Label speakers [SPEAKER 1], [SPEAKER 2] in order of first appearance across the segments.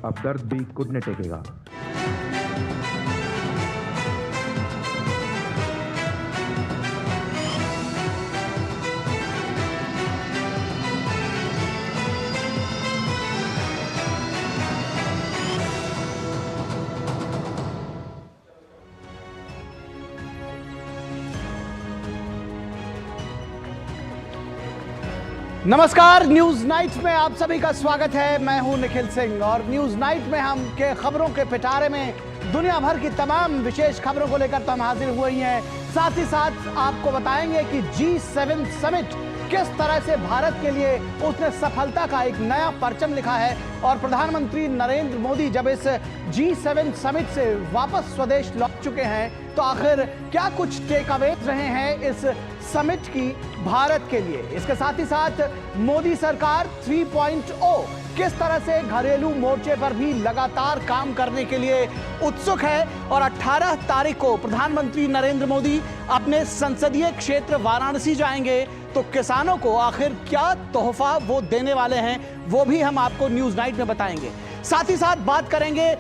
[SPEAKER 1] अब दर्द भी घुटने टेकेगा।
[SPEAKER 2] नमस्कार, न्यूज नाइट में आप सभी का स्वागत है। मैं हूं निखिल सिंह और न्यूज नाइट में हम के खबरों के पिटारे में दुनिया भर की तमाम विशेष खबरों को लेकर तो हम हाजिर हुए ही हैं। साथ ही साथ आपको बताएंगे कि G7 समिट किस तरह से भारत के लिए उसने सफलता का एक नया परचम लिखा है और प्रधानमंत्री नरेंद्र मोदी जब इस G7 समिट से वापस स्वदेश लौट चुके हैं तो आखिर क्या कुछ टेक अवेज रहे हैं इस समिट की भारत के लिए। इसके साथ ही साथ मोदी सरकार 3.0 किस तरह से घरेलू मोर्चे पर भी लगातार काम करने के लिए उत्सुक है और 18 तारीख को प्रधानमंत्री नरेंद्र मोदी अपने संसदीय क्षेत्र वाराणसी जाएंगे तो किसानों को आखिर क्या तोहफा वो देने वाले हैं वो भी हम आपको न्यूज नाइट में बताएंगे। साथ ही साथ बात करेंगे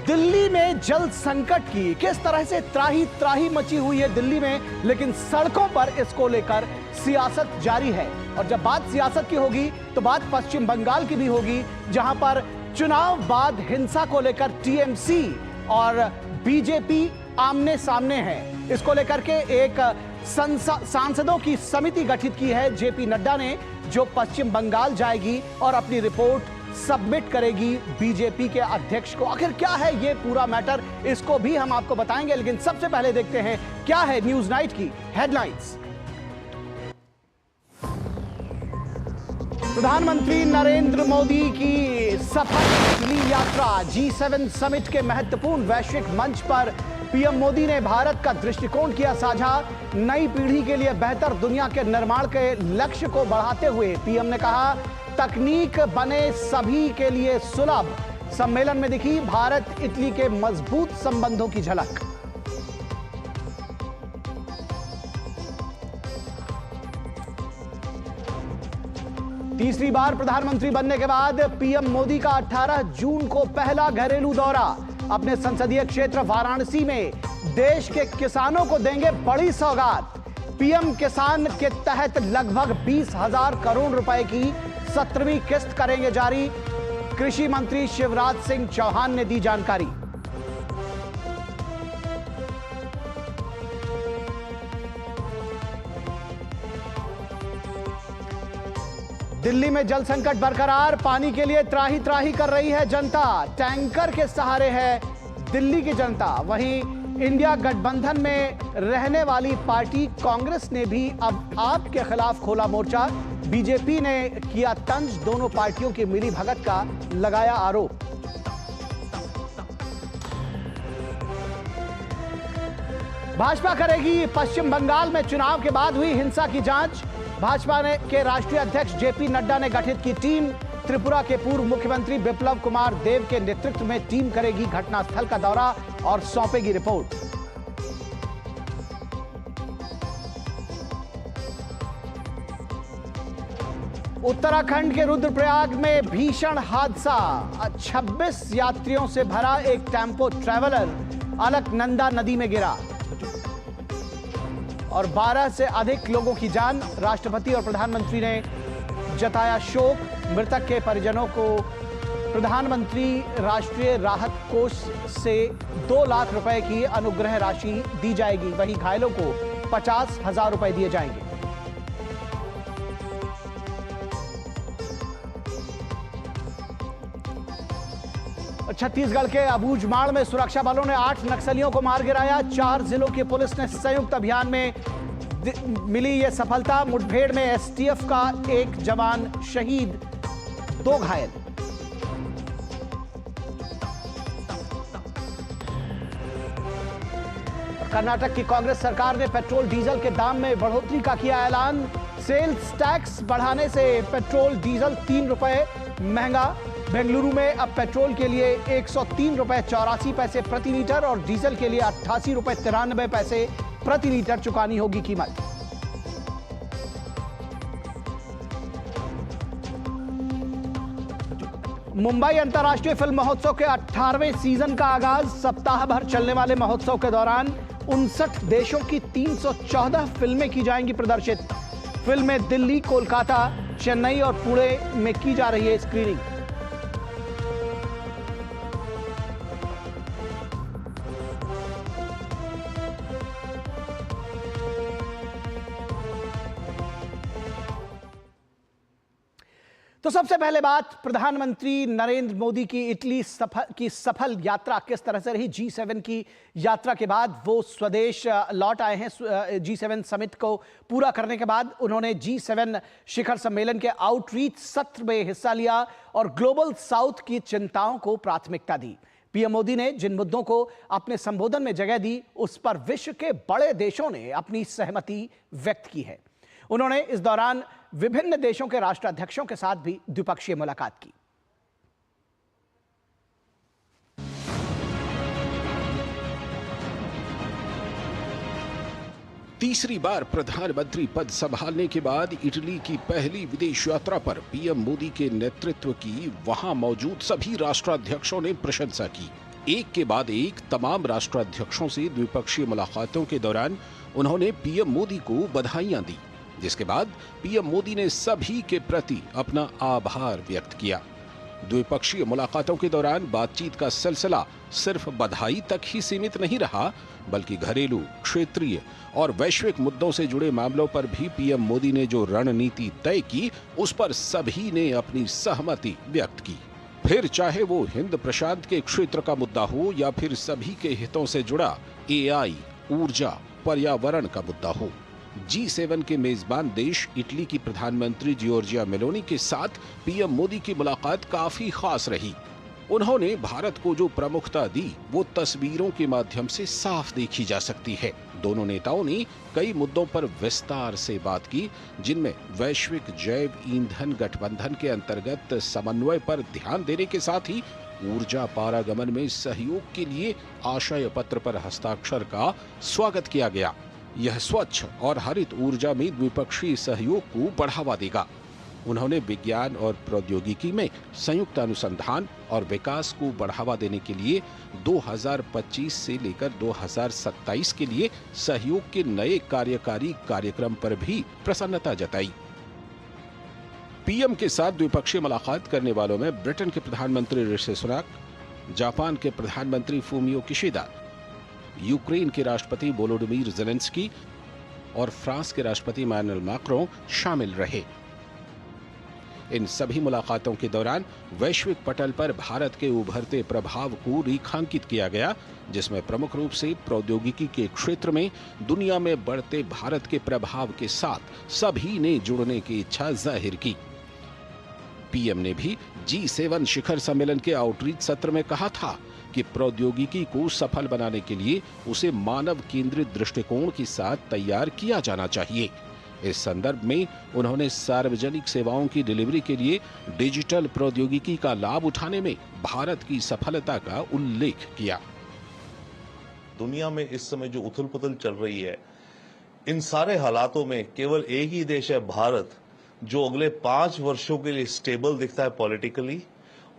[SPEAKER 2] दिल्ली में जल संकट की, किस तरह से त्राही त्राही मची हुई है दिल्ली में, लेकिन सड़कों पर इसको लेकर सियासत जारी है। और जब बात सियासत की होगी तो बात पश्चिम बंगाल की भी होगी, जहां पर चुनाव बाद हिंसा को लेकर टीएमसी और बीजेपी आमने सामने है। इसको लेकर के एक सांसदों की समिति गठित की है जेपी नड्डा ने, जो पश्चिम बंगाल जाएगी और अपनी रिपोर्ट सबमिट करेगी बीजेपी के अध्यक्ष को। आखिर क्या है ये पूरा मैटर, इसको भी हम आपको बताएंगे, लेकिन सबसे पहले देखते हैं क्या है न्यूज नाइट की हेडलाइंस। प्रधानमंत्री नरेंद्र मोदी की सफल दिल्ली यात्रा, G7 समिट के महत्वपूर्ण वैश्विक मंच पर पीएम मोदी ने भारत का दृष्टिकोण किया साझा। नई पीढ़ी के लिए बेहतर दुनिया के निर्माण के लक्ष्य को बढ़ाते हुए पीएम ने कहा, तकनीक बने सभी के लिए सुलभ। सम्मेलन में दिखी भारत इटली के मजबूत संबंधों की झलक। तीसरी बार प्रधानमंत्री बनने के बाद पीएम मोदी का 18 जून को पहला घरेलू दौरा। अपने संसदीय क्षेत्र वाराणसी में देश के किसानों को देंगे बड़ी सौगात। पीएम किसान के तहत लगभग 20,000 करोड़ रुपए की 17वीं किस्त करेंगे जारी। कृषि मंत्री शिवराज सिंह चौहान ने दी जानकारी। दिल्ली में जल संकट बरकरार, पानी के लिए त्राही त्राही कर रही है जनता। टैंकर के सहारे है दिल्ली की जनता। वहीं इंडिया गठबंधन में रहने वाली पार्टी कांग्रेस ने भी अब आप के खिलाफ खोला मोर्चा। बीजेपी ने किया तंज, दोनों पार्टियों की मिलीभगत का लगाया आरोप। भाजपा करेगी पश्चिम बंगाल में चुनाव के बाद हुई हिंसा की जांच। भाजपा के राष्ट्रीय अध्यक्ष जेपी नड्डा ने गठित की टीम। त्रिपुरा के पूर्व मुख्यमंत्री बिप्लब कुमार देव के नेतृत्व में टीम करेगी घटनास्थल का दौरा और सौंपेगी रिपोर्ट। उत्तराखंड के रुद्रप्रयाग में भीषण हादसा, 26 यात्रियों से भरा एक टेम्पो ट्रैवलर अलकनंदा नदी में गिरा और 12 से अधिक लोगों की जान। राष्ट्रपति और प्रधानमंत्री ने जताया शोक। मृतक के परिजनों को प्रधानमंत्री राष्ट्रीय राहत कोष से 2 लाख रुपए की अनुग्रह राशि दी जाएगी। वहीं घायलों को 50,000 रुपए दिए जाएंगे। छत्तीसगढ़ के अबूझमाड़ में सुरक्षा बलों ने 8 नक्सलियों को मार गिराया। 4 जिलों की पुलिस ने संयुक्त अभियान में मिली ये सफलता। मुठभेड़ में एसटीएफ का एक जवान शहीद, 2 घायल। कर्नाटक की कांग्रेस सरकार ने पेट्रोल डीजल के दाम में बढ़ोतरी का किया ऐलान। सेल्स टैक्स बढ़ाने से पेट्रोल डीजल 3 रुपए महंगा। बेंगलुरु में अब पेट्रोल के लिए 103 रुपए 84 पैसे प्रति लीटर और डीजल के लिए 88 रुपए 93 पैसे प्रति लीटर चुकानी होगी कीमत। मुंबई अंतर्राष्ट्रीय फिल्म महोत्सव के 18वें सीजन का आगाज। सप्ताह भर चलने वाले महोत्सव के दौरान 59 देशों की 314 फिल्में की जाएंगी प्रदर्शित। फिल्में दिल्ली, कोलकाता, चेन्नई और पुणे में की जा रही है स्क्रीनिंग। तो सबसे पहले बात, प्रधानमंत्री नरेंद्र मोदी की इटली सफल यात्रा किस तरह से रही। G7 की यात्रा के बाद वो स्वदेश लौट आए हैं। G7 समिट को पूरा करने के बाद उन्होंने G7 शिखर सम्मेलन के आउटरीच सत्र में हिस्सा लिया और ग्लोबल साउथ की चिंताओं को प्राथमिकता दी। पीएम मोदी ने जिन मुद्दों को अपने संबोधन में जगह दी, उस पर विश्व के बड़े देशों ने अपनी सहमति व्यक्त की है। उन्होंने इस दौरान विभिन्न देशों के राष्ट्राध्यक्षों के साथ भी द्विपक्षीय मुलाकात की।
[SPEAKER 1] तीसरी बार प्रधानमंत्री पद संभालने के बाद इटली की पहली विदेश यात्रा पर पीएम मोदी के नेतृत्व की वहां मौजूद सभी राष्ट्राध्यक्षों ने प्रशंसा की। एक के बाद एक तमाम राष्ट्राध्यक्षों से द्विपक्षीय मुलाकातों के दौरान उन्होंने पीएम मोदी को बधाइयां दी, जिसके बाद पीएम मोदी ने सभी के प्रति अपना आभार व्यक्त किया। द्विपक्षीय मुलाकातों के दौरान बातचीत का सिलसिला सिर्फ बधाई तक ही सीमित नहीं रहा, बल्कि घरेलू, क्षेत्रीय और वैश्विक मुद्दों से जुड़े मामलों पर भी पीएम मोदी ने जो रणनीति तय की, उस पर सभी ने अपनी सहमति व्यक्त की। फिर चाहे वो हिंद प्रशांत के क्षेत्र का मुद्दा हो या फिर सभी के हितों से जुड़ा AI, ऊर्जा, पर्यावरण का मुद्दा हो। G7 के मेजबान देश इटली की प्रधानमंत्री जियोर्जिया मेलोनी के साथ पीएम मोदी की मुलाकात काफी खास रही। उन्होंने भारत को जो प्रमुखता दी, वो तस्वीरों के माध्यम से साफ देखी जा सकती है। दोनों नेताओं ने कई मुद्दों पर विस्तार से बात की, जिनमें वैश्विक जैव ईंधन गठबंधन के अंतर्गत समन्वय पर ध्यान देने के साथ ही ऊर्जा पारागमन में सहयोग के लिए आशय पत्र पर हस्ताक्षर का स्वागत किया गया। यह स्वच्छ और हरित ऊर्जा में द्विपक्षीय सहयोग को बढ़ावा देगा। उन्होंने विज्ञान और प्रौद्योगिकी में संयुक्त अनुसंधान और विकास को बढ़ावा देने के लिए 2025 से लेकर 2027 के लिए सहयोग के नए कार्यकारी कार्यक्रम पर भी प्रसन्नता जताई। पीएम के साथ द्विपक्षीय मुलाकात करने वालों में ब्रिटेन के प्रधानमंत्री ऋषि सुनाक, जापान के प्रधानमंत्री फूमियो किशिदा, यूक्रेन के राष्ट्रपति वोलोडिमीर ज़ेलेंस्की और फ्रांस के राष्ट्रपति इमैनुअल मैक्रों शामिल रहे। इन सभी मुलाकातों के दौरान वैश्विक पटल पर भारत के उभरते प्रभाव को रेखांकित किया गया, जिसमें प्रमुख रूप से प्रौद्योगिकी के क्षेत्र में दुनिया में बढ़ते भारत के प्रभाव के साथ सभी ने जुड़ने की इच्छा जाहिर की। पीएम ने भी G7 शिखर सम्मेलन के आउटरीच सत्र में कहा था कि प्रौद्योगिकी को सफल बनाने के लिए उसे मानव केंद्रित दृष्टिकोण के साथ तैयार किया जाना चाहिए। इस संदर्भ में उन्होंने सार्वजनिक सेवाओं की डिलीवरी के लिए डिजिटल प्रौद्योगिकी का लाभ उठाने में भारत की सफलता का उल्लेख किया।
[SPEAKER 3] दुनिया में इस समय जो उथल पुथल चल रही है, इन सारे हालातों में केवल एक ही देश है भारत, जो अगले 5 वर्षों के लिए स्टेबल दिखता है पॉलिटिकली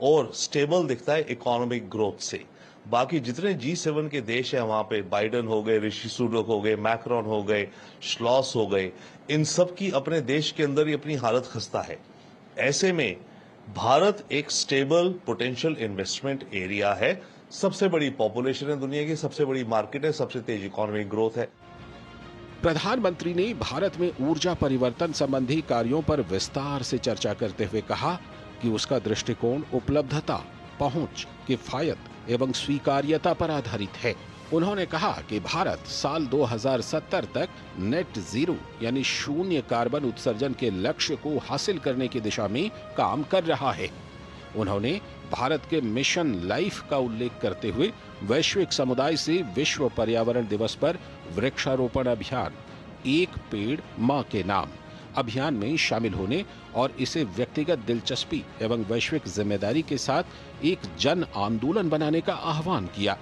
[SPEAKER 3] और स्टेबल दिखता है इकोनॉमिक ग्रोथ से। बाकी जितने G7 के देश हैं, वहां पे बाइडन हो गए, ऋषि सुनक हो गए, मैक्रोन हो गए, श्लॉस हो गए, इन सब की अपने देश के अंदर ही अपनी हालत खस्ता है। ऐसे में भारत एक स्टेबल पोटेंशियल इन्वेस्टमेंट एरिया है, सबसे बड़ी पॉपुलेशन है दुनिया की, सबसे बड़ी मार्केट है, सबसे तेज इकोनॉमिक ग्रोथ है।
[SPEAKER 1] प्रधानमंत्री ने भारत में ऊर्जा परिवर्तन संबंधी कार्यों पर विस्तार से चर्चा करते हुए कहा कि उसका दृष्टिकोण उपलब्धता, पहुंच, किफायत एवं स्वीकार्यता पर आधारित है। उन्होंने कहा कि भारत साल 2070 तक नेट जीरो यानी शून्य कार्बन उत्सर्जन के लक्ष्य को हासिल करने की दिशा में काम कर रहा है। उन्होंने भारत के मिशन लाइफ का उल्लेख करते हुए वैश्विक समुदाय से विश्व पर्यावरण दिवस पर वृक्षारोपण अभियान एक पेड़ मां के नाम अभियान में शामिल होने और इसे व्यक्तिगत दिलचस्पी एवं वैश्विक जिम्मेदारी के साथ एक जन आंदोलन बनाने का आह्वान किया।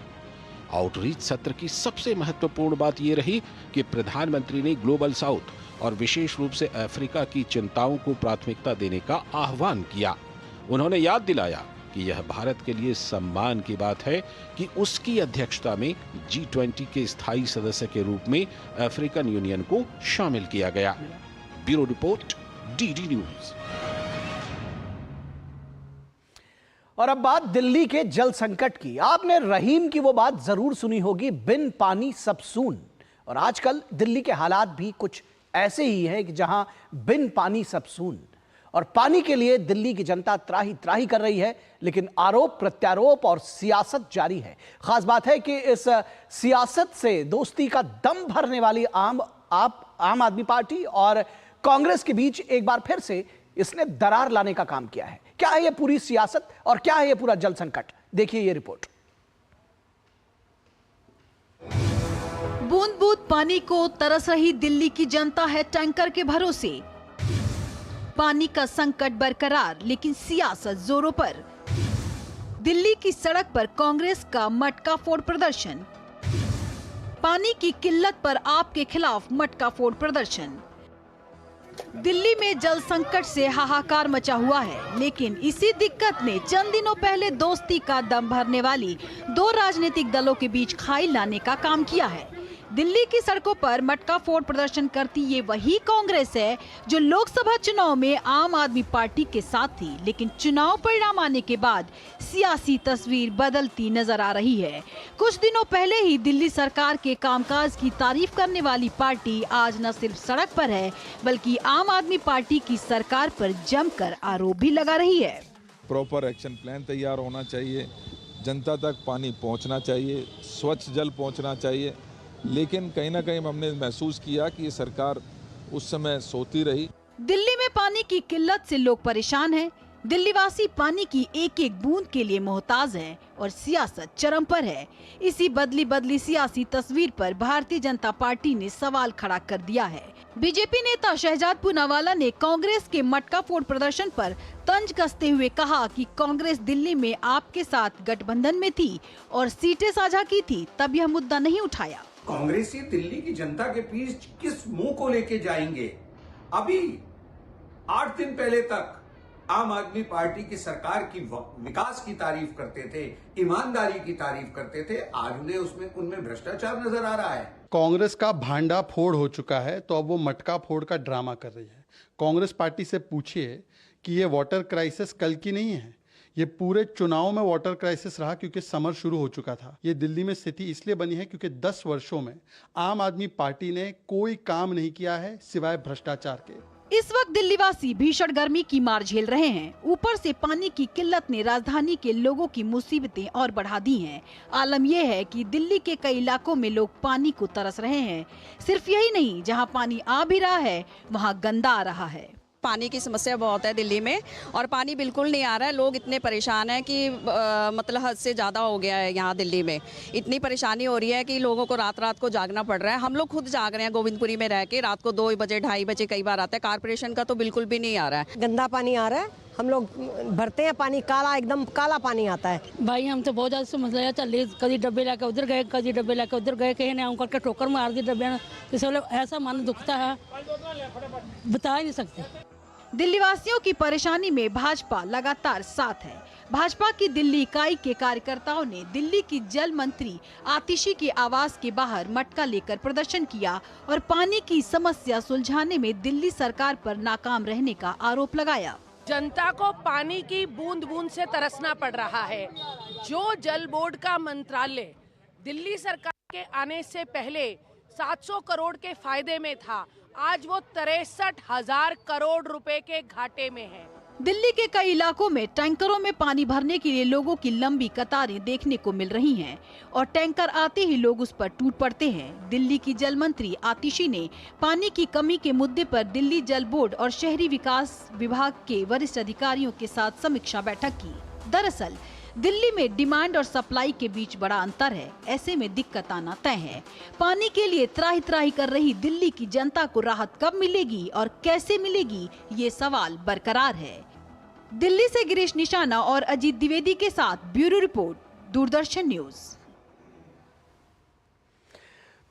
[SPEAKER 1] आउटरीच सत्र की सबसे महत्वपूर्ण बात यह रही कि प्रधानमंत्री ने ग्लोबल साउथ और विशेष रूप से अफ्रीका की चिंताओं को प्राथमिकता देने का आह्वान किया। उन्होंने याद दिलाया कि यह भारत के लिए सम्मान की बात है कि उसकी अध्यक्षता में G20 के स्थायी सदस्य के रूप में अफ्रीकन यूनियन को शामिल किया गया। Bureau report, DD news.
[SPEAKER 2] और अब बात दिल्ली के जल संकट की। आपने रहीम की वो बात जरूर सुनी होगी, बिन पानी सब सून। और आजकल दिल्ली के हालात भी कुछ ऐसे ही है कि जहां बिन पानी सब सून। और पानी के लिए दिल्ली की जनता त्राही त्राही कर रही है, लेकिन आरोप प्रत्यारोप और सियासत जारी है। खास बात है कि इस सियासत से दोस्ती का दम भरने वाली आम आदमी पार्टी और कांग्रेस के बीच एक बार फिर से इसने दरार लाने का काम किया है। क्या है यह पूरी सियासत और क्या है यह पूरा जल संकट? देखिए ये रिपोर्ट।
[SPEAKER 4] बूंद बूंद पानी को तरस रही दिल्ली की जनता है टैंकर के भरोसे। पानी का संकट बरकरार, लेकिन सियासत जोरों पर। दिल्ली की सड़क पर कांग्रेस का मटका फोड़ प्रदर्शन। पानी की किल्लत पर आपके खिलाफ मटका फोड़ प्रदर्शन। दिल्ली में जल संकट से हाहाकार मचा हुआ है, लेकिन इसी दिक्कत ने चंद दिनों पहले दोस्ती का दम भरने वाली दो राजनीतिक दलों के बीच खाई लाने का काम किया है। दिल्ली की सड़कों पर मटका फोड़ प्रदर्शन करती ये वही कांग्रेस है जो लोकसभा चुनाव में आम आदमी पार्टी के साथ थी, लेकिन चुनाव परिणाम आने के बाद सियासी तस्वीर बदलती नजर आ रही है। कुछ दिनों पहले ही दिल्ली सरकार के कामकाज की तारीफ करने वाली पार्टी आज न सिर्फ सड़क पर है, बल्कि आम आदमी पार्टी की सरकार पर जमकर आरोप भी लगा रही है।
[SPEAKER 5] प्रॉपर एक्शन प्लान तैयार होना चाहिए, जनता तक पानी पहुंचना चाहिए, स्वच्छ जल पहुंचना चाहिए। लेकिन कहीं ना कहीं हमने महसूस किया कि ये सरकार उस समय सोती रही।
[SPEAKER 4] दिल्ली में पानी की किल्लत से लोग परेशान हैं। दिल्ली वासी पानी की एक एक बूंद के लिए मोहताज हैं और सियासत चरम पर है। इसी बदली सियासी तस्वीर पर भारतीय जनता पार्टी ने सवाल खड़ा कर दिया है। बीजेपी नेता शहजाद पूनावाला ने कांग्रेस के मटका फोड़ प्रदर्शन पर तंज कसते हुए कहा कि कांग्रेस दिल्ली में आपके साथ गठबंधन में थी और सीटें साझा की थी, तब यह मुद्दा नहीं उठाया।
[SPEAKER 6] कांग्रेसी दिल्ली की जनता के बीच किस मुंह को लेके जाएंगे? अभी 8 दिन पहले तक आम आदमी पार्टी की सरकार की विकास की तारीफ करते थे, ईमानदारी की तारीफ करते थे। आज उनमें भ्रष्टाचार नजर आ रहा है।
[SPEAKER 7] कांग्रेस का भांडा फोड़ हो चुका है, तो अब वो मटका फोड़ का ड्रामा कर रही है। कांग्रेस पार्टी से पूछिए कि ये वाटर क्राइसिस कल की नहीं है, ये पूरे चुनाव में वाटर क्राइसिस रहा, क्योंकि समर शुरू हो चुका था। ये दिल्ली में स्थिति इसलिए बनी है क्योंकि 10 वर्षों में आम आदमी पार्टी ने कोई काम नहीं किया है सिवाय भ्रष्टाचार के।
[SPEAKER 4] इस वक्त दिल्ली वासी भीषण गर्मी की मार झेल रहे हैं। ऊपर से पानी की किल्लत ने राजधानी के लोगों की मुसीबतें और बढ़ा दी हैं। आलम यह है कि दिल्ली के कई इलाकों में लोग पानी को तरस रहे हैं। सिर्फ यही नहीं, जहां पानी आ भी रहा है वहां गंदा आ रहा है।
[SPEAKER 8] पानी की समस्या बहुत है दिल्ली में और पानी बिल्कुल नहीं आ रहा है। लोग इतने परेशान हैं कि मतलब हद से ज़्यादा हो गया है। यहाँ दिल्ली में इतनी परेशानी हो रही है कि लोगों को रात को जागना पड़ रहा है। हम लोग खुद जाग रहे हैं गोविंदपुरी में रह के, रात को 2 बजे 2:30 बजे कई बार आता है। कारपोरेशन का तो बिल्कुल भी नहीं आ रहा है।
[SPEAKER 9] गंदा पानी आ रहा है, हम लोग भरते हैं पानी, काला एकदम काला पानी आता है।
[SPEAKER 10] भाई हम तो बहुत ज़्यादा समस्या चल रही, कभी डब्बे लाके उधर गए, कभी डब्बे लाके उधर गए, कहीं ने करके ठोकर मार दी डब्बे, तो ऐसा मन दुखता है, बता ही नहीं सकते।
[SPEAKER 4] दिल्ली वासियों की परेशानी में भाजपा लगातार साथ है। भाजपा की दिल्ली इकाई के कार्यकर्ताओं ने दिल्ली की जल मंत्री आतिशी के आवास के बाहर मटका लेकर प्रदर्शन किया और पानी की समस्या सुलझाने में दिल्ली सरकार पर नाकाम रहने का आरोप लगाया।
[SPEAKER 11] जनता को पानी की बूंद बूंद से तरसना पड़ रहा है। जो जल बोर्ड का मंत्रालय दिल्ली सरकार के आने से पहले 700 करोड़ के फायदे में था, आज वो 63,000 करोड़ रुपए के घाटे में है।
[SPEAKER 4] दिल्ली के कई इलाकों में टैंकरों में पानी भरने के लिए लोगों की लंबी कतारें देखने को मिल रही हैं और टैंकर आते ही लोग उस पर टूट पड़ते हैं। दिल्ली की जल मंत्री आतिशी ने पानी की कमी के मुद्दे पर दिल्ली जल बोर्ड और शहरी विकास विभाग के वरिष्ठ अधिकारियों के साथ समीक्षा बैठक की। दरअसल दिल्ली में डिमांड और सप्लाई के बीच बड़ा अंतर है, ऐसे में दिक्कत आना तय है। पानी के लिए त्राही त्राही कर रही दिल्ली की जनता को राहत कब मिलेगी और कैसे मिलेगी, ये सवाल बरकरार है। दिल्ली से गिरीश निशाना और अजीत द्विवेदी के साथ ब्यूरो रिपोर्ट, दूरदर्शन न्यूज।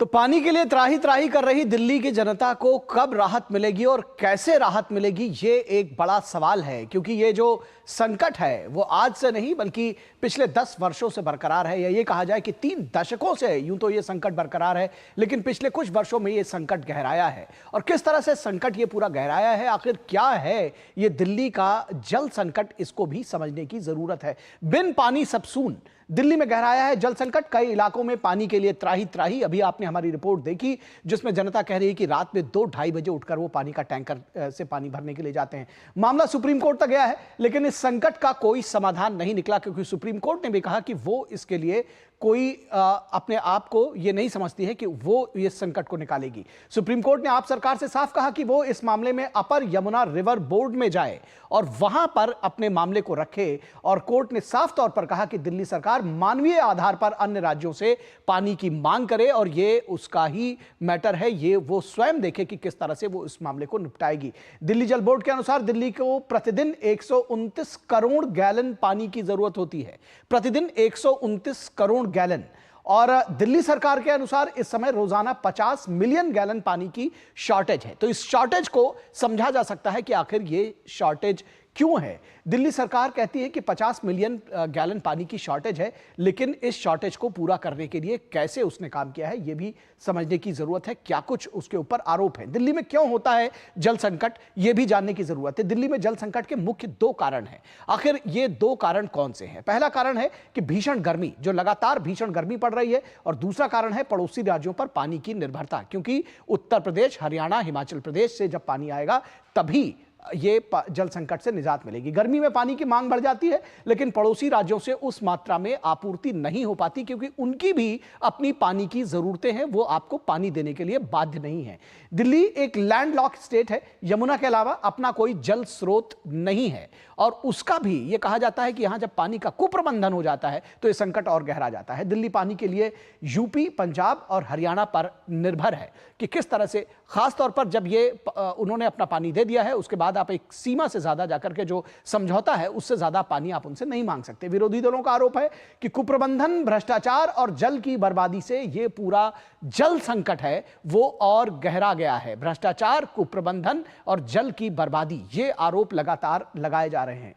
[SPEAKER 2] तो पानी के लिए त्राही त्राही कर रही दिल्ली की जनता को कब राहत मिलेगी और कैसे राहत मिलेगी, ये एक बड़ा सवाल है। क्योंकि ये जो संकट है वो आज से नहीं बल्कि पिछले 10 वर्षों से बरकरार है, या ये कहा जाए कि 3 दशकों से यूं तो ये संकट बरकरार है, लेकिन पिछले कुछ वर्षों में ये संकट गहराया है। और किस तरह से संकट ये पूरा गहराया है, आखिर क्या है ये दिल्ली का जल संकट, इसको भी समझने की जरूरत है। बिन पानी सब सून दिल्ली में गहराया है जल संकट। कई इलाकों में पानी के लिए त्राही त्राही। अभी आपने हमारी रिपोर्ट देखी जिसमें जनता कह रही है कि रात में 2-2:30 बजे उठकर वो पानी का टैंकर से पानी भरने के लिए जाते हैं। मामला सुप्रीम कोर्ट तक गया है, लेकिन इस संकट का कोई समाधान नहीं निकला, क्योंकि सुप्रीम कोर्ट ने भी कहा कि वो इसके लिए कोई अपने आप को ये नहीं समझती है कि वो ये संकट को निकालेगी। सुप्रीम कोर्ट ने आप सरकार से साफ कहा कि वो इस मामले में अपर यमुना रिवर बोर्ड में जाए और वहां पर अपने मामले को रखे। और कोर्ट ने साफ तौर पर कहा कि दिल्ली सरकार मानवीय आधार पर अन्य राज्यों से पानी की मांग करे और ये उसका ही मैटर है, ये वो स्वयं देखे कि किस तरह से वो इस मामले को निपटाएगी। दिल्ली जल बोर्ड के अनुसार दिल्ली को प्रतिदिन 129 करोड़ गैलन पानी की जरूरत होती है, प्रतिदिन 129 करोड़ गैलन। और दिल्ली सरकार के अनुसार इस समय रोजाना 50 मिलियन गैलन पानी की शॉर्टेज है। तो इस शॉर्टेज को समझा जा सकता है कि आखिर ये शॉर्टेज क्यों है। दिल्ली सरकार कहती है कि 50 मिलियन गैलन पानी की शॉर्टेज है, लेकिन इस शॉर्टेज को पूरा करने के लिए कैसे उसने काम किया है ये भी समझने की जरूरत है। क्या कुछ उसके ऊपर आरोप है, दिल्ली में क्यों होता है जल संकट, ये भी जानने की जरूरत है। दिल्ली में जल संकट के मुख्य 2 कारण हैं। आखिर ये 2 कारण कौन से हैं? पहला कारण है कि भीषण गर्मी, जो लगातार भीषण गर्मी पड़ रही है, और दूसरा कारण है पड़ोसी राज्यों पर पानी की निर्भरता, क्योंकि उत्तर प्रदेश, हरियाणा, हिमाचल प्रदेश से जब पानी आएगा तभी ये जल संकट से निजात मिलेगी। गर्मी में पानी की मांग बढ़ जाती है, लेकिन पड़ोसी राज्यों से उस मात्रा में आपूर्ति नहीं हो पाती, क्योंकि उनकी भी अपनी पानी की जरूरतें हैं, वो आपको पानी देने के लिए बाध्य नहीं है। दिल्ली एक लैंडलॉक स्टेट है, यमुना के अलावा अपना कोई जल स्रोत नहीं है, और उसका भी ये कहा जाता है कि यहां जब पानी का कुप्रबंधन हो जाता है तो ये संकट और गहरा जाता है। दिल्ली पानी के लिए यूपी, पंजाब और हरियाणा पर निर्भर है कि किस तरह से, खासतौर पर जब ये उन्होंने अपना पानी दे दिया है उसके बाद आप एक सीमा से ज्यादा जाकर के जो समझौता है उससे ज्यादा पानी आप उनसे नहीं मांग सकते। विरोधी दलों का आरोप है कि कुप्रबंधन, भ्रष्टाचार और जल की बर्बादी से ये पूरा जल संकट है वो और गहरा गया है। भ्रष्टाचार, कुप्रबंधन और जल की बर्बादी, ये आरोप लगातार लगाए जा रहे हैं।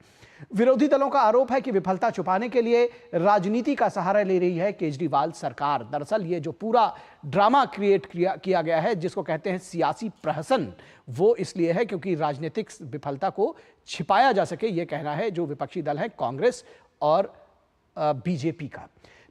[SPEAKER 2] विरोधी दलों का आरोप है कि विफलता छुपाने के लिए राजनीति का सहारा ले रही है केजरीवाल सरकार। दरअसल ये जो पूरा ड्रामा क्रिएट किया गया है, जिसको कहते हैं सियासी प्रहसन, वो इसलिए है क्योंकि राजनीतिक विफलता को छिपाया जा सके, ये कहना है जो विपक्षी दल है कांग्रेस और बीजेपी का।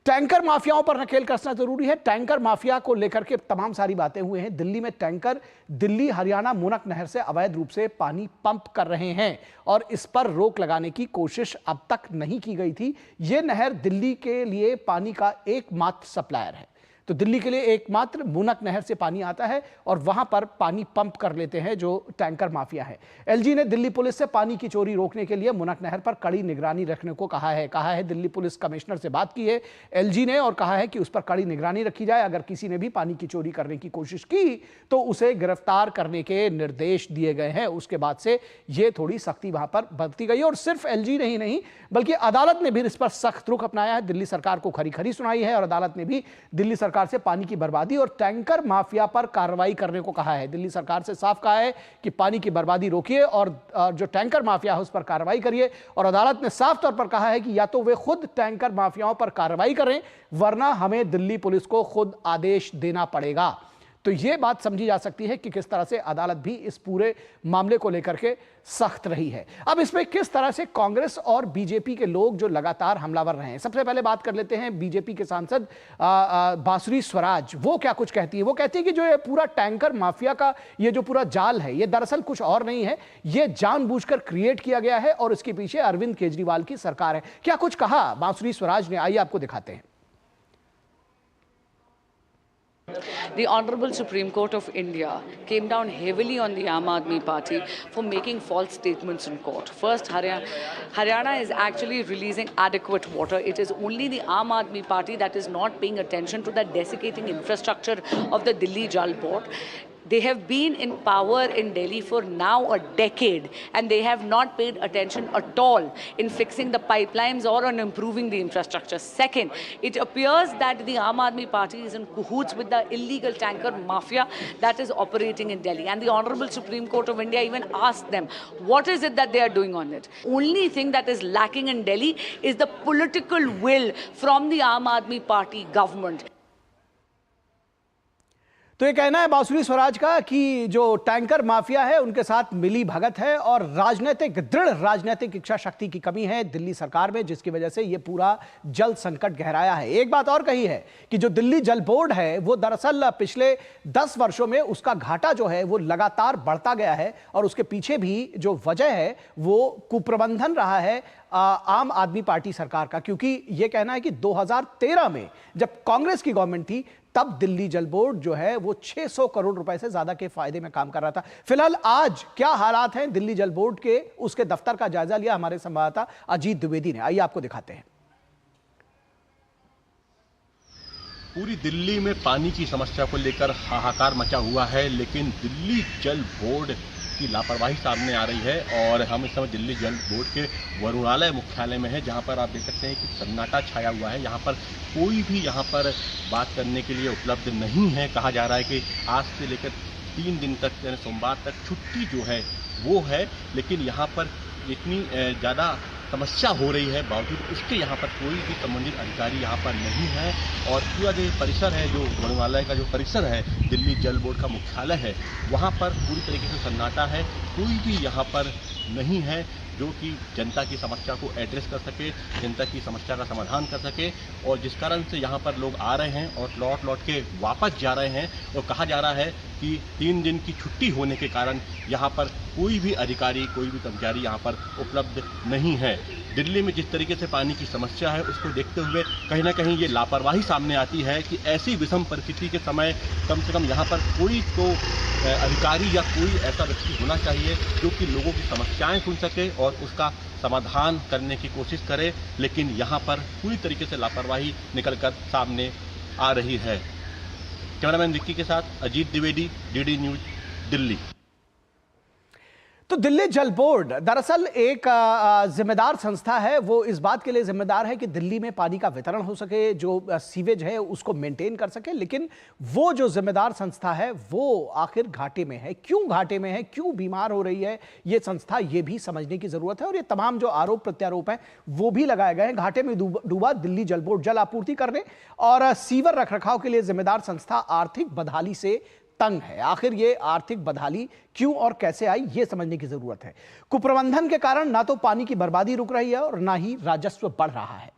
[SPEAKER 2] टैंकर माफियाओं पर नकेल कसना जरूरी है। टैंकर माफिया को लेकर के तमाम सारी बातें हुए हैं। दिल्ली में टैंकर दिल्ली हरियाणा मुनक नहर से अवैध रूप से पानी पंप कर रहे हैं और इस पर रोक लगाने की कोशिश अब तक नहीं की गई थी। यह नहर दिल्ली के लिए पानी का एकमात्र सप्लायर है। तो दिल्ली के लिए एकमात्र मुनक नहर से पानी आता है और वहां पर पानी पंप कर लेते हैं जो टैंकर माफिया है। एलजी ने दिल्ली पुलिस से पानी की चोरी रोकने के लिए मुनक नहर पर कड़ी निगरानी रखने को कहा है दिल्ली पुलिस कमिश्नर से बात की है एलजी ने और कहा है कि उस पर कड़ी निगरानी रखी जाए। अगर किसी ने भी पानी की चोरी करने की कोशिश की तो उसे गिरफ्तार करने के निर्देश दिए गए हैं। उसके बाद से यह थोड़ी सख्ती वहां पर बरती गई और सिर्फ एलजी नहीं बल्कि अदालत ने भी इस पर सख्त रुख अपनाया है। दिल्ली सरकार को खरी खरी सुनाई है और अदालत ने भी दिल्ली सरकार से पानी की बर्बादी और टैंकर माफिया पर कार्रवाई करने को कहा है। दिल्ली सरकार से साफ कहा है कि पानी की बर्बादी रोकिए और जो टैंकर माफिया है उस पर कार्रवाई करिए। और अदालत ने साफ तौर पर कहा है कि या तो वे खुद टैंकर माफियाओं पर कार्रवाई करें वरना हमें दिल्ली पुलिस को खुद आदेश देना पड़ेगा। तो यह बात समझी जा सकती है कि किस तरह से अदालत भी इस पूरे मामले को लेकर के सख्त रही है। अब इसमें किस तरह से कांग्रेस और बीजेपी के लोग जो लगातार हमलावर रहे हैं, सबसे पहले बात कर लेते हैं बीजेपी के सांसद बांसुरी स्वराज। वो क्या कुछ कहती है? वो कहती है कि जो ये पूरा टैंकर माफिया का ये जो पूरा जाल है ये दरअसल कुछ और नहीं है, ये जानबूझकर क्रिएट किया गया है और इसके पीछे अरविंद केजरीवाल की सरकार है। क्या कुछ कहा बांसुरी स्वराज ने, आइए आपको दिखाते हैं।
[SPEAKER 12] The Honorable Supreme Court of India came down heavily on the Aam Aadmi Party for making false statements in court. First, Haryana is actually releasing adequate water. It is only the Aam Aadmi Party that is not paying attention to the desiccating infrastructure of the Delhi Jal Board. They have been in power in Delhi for now a decade, and they have not paid attention at all in fixing the pipelines or on improving the infrastructure. Second, it appears that the Aam Aadmi Party is in cahoots with the illegal tanker mafia that is operating in Delhi. And the Honorable Supreme Court of India even asked them, what is it that they are doing on it? Only thing that is lacking in Delhi is the political will from the Aam Aadmi Party government.
[SPEAKER 2] तो ये कहना है बांसुरी स्वराज का कि जो tanker mafia है उनके साथ मिली भगत है और दृढ़ राजनीतिक इच्छा शक्ति की कमी है दिल्ली सरकार में, जिसकी वजह से ये पूरा जल संकट गहराया है। एक बात और कही है कि जो दिल्ली जल बोर्ड है वो दरअसल पिछले 10 वर्षों में उसका घाटा जो है वो लगातार बढ़ता गया है और उसके पीछे भी जो वजह है वो कुप्रबंधन रहा है आम आदमी पार्टी सरकार का, क्योंकि यह कहना है कि 2013 में जब कांग्रेस की गवर्नमेंट थी तब दिल्ली जल बोर्ड जो है वो 600 करोड़ रुपए से ज्यादा के फायदे में काम कर रहा था। फिलहाल आज क्या हालात हैं दिल्ली जल बोर्ड के, उसके दफ्तर का जायजा लिया हमारे संवाददाता अजीत द्विवेदी ने। आइए आपको दिखाते हैं।
[SPEAKER 13] पूरी दिल्ली में पानी की समस्या को लेकर हाहाकार मचा हुआ है, लेकिन दिल्ली जल बोर्ड की लापरवाही सामने आ रही है। और हम इस समय दिल्ली जल बोर्ड के वरुणालय मुख्यालय में है, जहां पर आप देख सकते हैं कि सन्नाटा छाया हुआ है। यहां पर कोई भी यहां पर बात करने के लिए उपलब्ध नहीं है। कहा जा रहा है कि आज से लेकर 3 दिन तक यानी सोमवार तक छुट्टी जो है वो है, लेकिन यहाँ पर इतनी ज़्यादा समस्या हो रही है बावजूद उसके यहाँ पर कोई भी संबंधित अधिकारी यहाँ पर नहीं है। और पूरा जो परिसर है, जो वरुणालय का जो परिसर है, दिल्ली जल बोर्ड का मुख्यालय है, वहाँ पर पूरी तरीके से सन्नाटा है। कोई भी यहाँ पर नहीं है जो कि जनता की समस्या को एड्रेस कर सके, जनता की समस्या का समाधान कर सके। और जिस कारण से यहाँ पर लोग आ रहे हैं और लौट के वापस जा रहे हैं। और कहा जा रहा है कि 3 दिन की छुट्टी होने के कारण यहाँ पर कोई भी अधिकारी, कोई भी कर्मचारी यहाँ पर उपलब्ध नहीं है। दिल्ली में जिस तरीके से पानी की समस्या है उसको देखते हुए कहीं ना कहीं ये लापरवाही सामने आती है कि ऐसी विषम परिस्थिति के समय कम से कम यहाँ पर कोई तो अधिकारी या कोई ऐसा व्यक्ति होना चाहिए जो कि लोगों की समस्याएं सुन सके और उसका समाधान करने की कोशिश करे। लेकिन यहाँ पर पूरी तरीके से लापरवाही निकलकर सामने आ रही है। कैमरामैन विक्की के साथ अजीत द्विवेदी, डीडी न्यूज, दिल्ली।
[SPEAKER 2] तो दिल्ली जल बोर्ड दरअसल एक जिम्मेदार संस्था है। वो इस बात के लिए जिम्मेदार है कि दिल्ली में पानी का वितरण हो सके, जो सीवेज है उसको मेंटेन कर सके। लेकिन वो जो जिम्मेदार संस्था है वो आखिर घाटे में है। क्यों घाटे में है, क्यों बीमार हो रही है ये संस्था, ये भी समझने की जरूरत है। और ये तमाम जो आरोप प्रत्यारोप हैं वो भी लगाए गए हैं। घाटे में डूबा दिल्ली जल बोर्ड जल आपूर्ति करने और सीवर रखरखाव के लिए जिम्मेदार संस्था आर्थिक बदहाली से तंग है। आखिर ये आर्थिक बदहाली क्यों और कैसे आई ये समझने की जरूरत है। कुप्रबंधन के कारण ना तो पानी की बर्बादी रुक रही है और ना ही राजस्व बढ़ रहा है।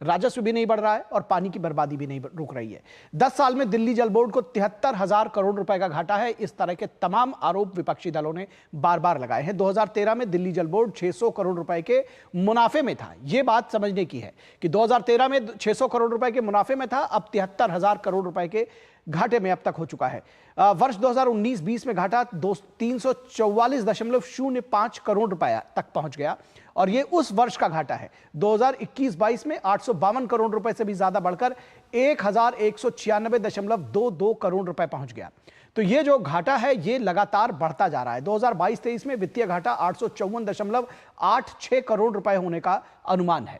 [SPEAKER 2] राजस्व भी नहीं बढ़ रहा है और पानी की बर्बादी भी नहीं रुक रही है। 10 साल में दिल्ली जल बोर्ड को 73,000 करोड़ रुपए का घाटा है। इस तरह के तमाम आरोप विपक्षी दलों ने बार बार लगाए हैं। 2013 में दिल्ली जल बोर्ड 600 करोड़ रुपए के मुनाफे में था। यह बात समझने की है कि 2013 में 600 करोड़ रुपए के मुनाफे में था, अब 73,000 करोड़ रुपए के घाटे में अब तक हो चुका है। वर्ष 2019-20 में घाटा 344.05 करोड़ रुपए तक पहुंच गया और यह उस वर्ष का घाटा है। 2021-22 में 852 करोड़ रुपए से भी ज्यादा बढ़कर 1196.22 करोड़ रुपए पहुंच गया। तो ये जो घाटा है ये लगातार बढ़ता जा रहा है। 2022-23 में वित्तीय घाटा 854.86 करोड़ रुपए होने का अनुमान है।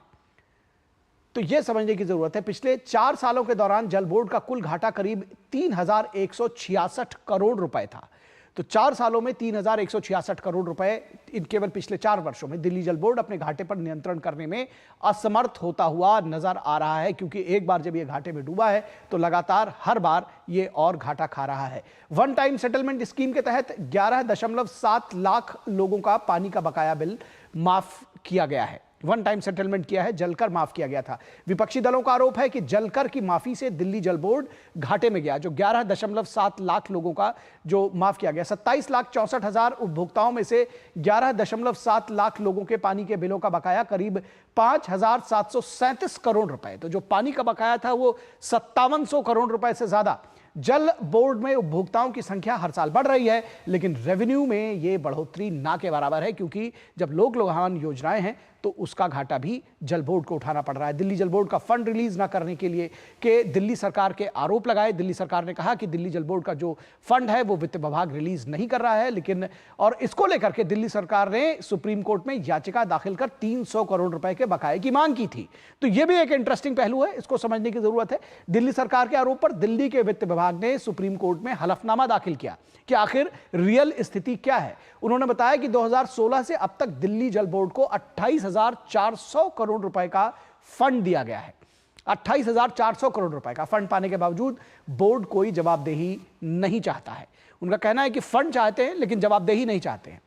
[SPEAKER 2] तो यह समझने की जरूरत है पिछले 4 सालों के दौरान जल बोर्ड का कुल घाटा करीब 3,166 करोड़ रुपए था। तो 4 सालों में 3,166 करोड़ रुपए इन केवल पिछले 4 वर्षों में दिल्ली जल बोर्ड अपने घाटे पर नियंत्रण करने में असमर्थ होता हुआ नजर आ रहा है, क्योंकि एक बार जब यह घाटे में डूबा है तो लगातार हर बार यह और घाटा खा रहा है। वन टाइम सेटलमेंट स्कीम के तहत 11.7 लाख लोगों का पानी का बकाया बिल माफ किया गया है। वन टाइम सेटलमेंट किया है, जलकर माफ किया गया था। विपक्षी दलों का आरोप है कि जलकर की माफी से दिल्ली जल बोर्ड घाटे में गया। जो 11.7 लाख लोगों का जो माफ किया गया, 27,64,000 उपभोक्ताओं में से 11.7 लाख लोगों के पानी के बिलों का बकाया करीब 5,737 करोड़ रुपए। तो जो पानी का बकाया था वो 5700 करोड़ रुपए से ज्यादा। जल बोर्ड में उपभोक्ताओं की संख्या हर साल बढ़ रही है, लेकिन रेवेन्यू में यह बढ़ोतरी ना के बराबर है, क्योंकि जब लोक लुभावन योजनाएं हैं तो उसका घाटा भी जल बोर्ड को उठाना पड़ रहा है। दिल्ली जल बोर्ड का फंड रिलीज ना करने के लिए कि दिल्ली सरकार के आरोप लगाए। दिल्ली सरकार ने कहा कि दिल्ली जल बोर्ड का जो फंड है वो वित्त विभाग रिलीज नहीं कर रहा है, लेकिन और इसको लेकर के दिल्ली सरकार ने सुप्रीम कोर्ट में याचिका दाखिल कर 300 करोड़ रुपए के बकाये की मांग की थी। तो यह भी एक इंटरेस्टिंग पहलू है, इसको समझने की जरूरत है। दिल्ली सरकार के आरोप पर दिल्ली के वित्त विभाग ने सुप्रीम कोर्ट में हलफनामा दाखिल किया कि आखिर रियल स्थिति क्या है। उन्होंने बताया कि 2016 से अब तक दिल्ली जल बोर्ड को 28,400 करोड़ रुपए का फंड दिया गया है। 28,400 करोड़ रुपए का फंड पाने के बावजूद बोर्ड कोई जवाबदेही नहीं चाहता है। उनका कहना है कि फंड चाहते हैं लेकिन जवाबदेही नहीं चाहते हैं।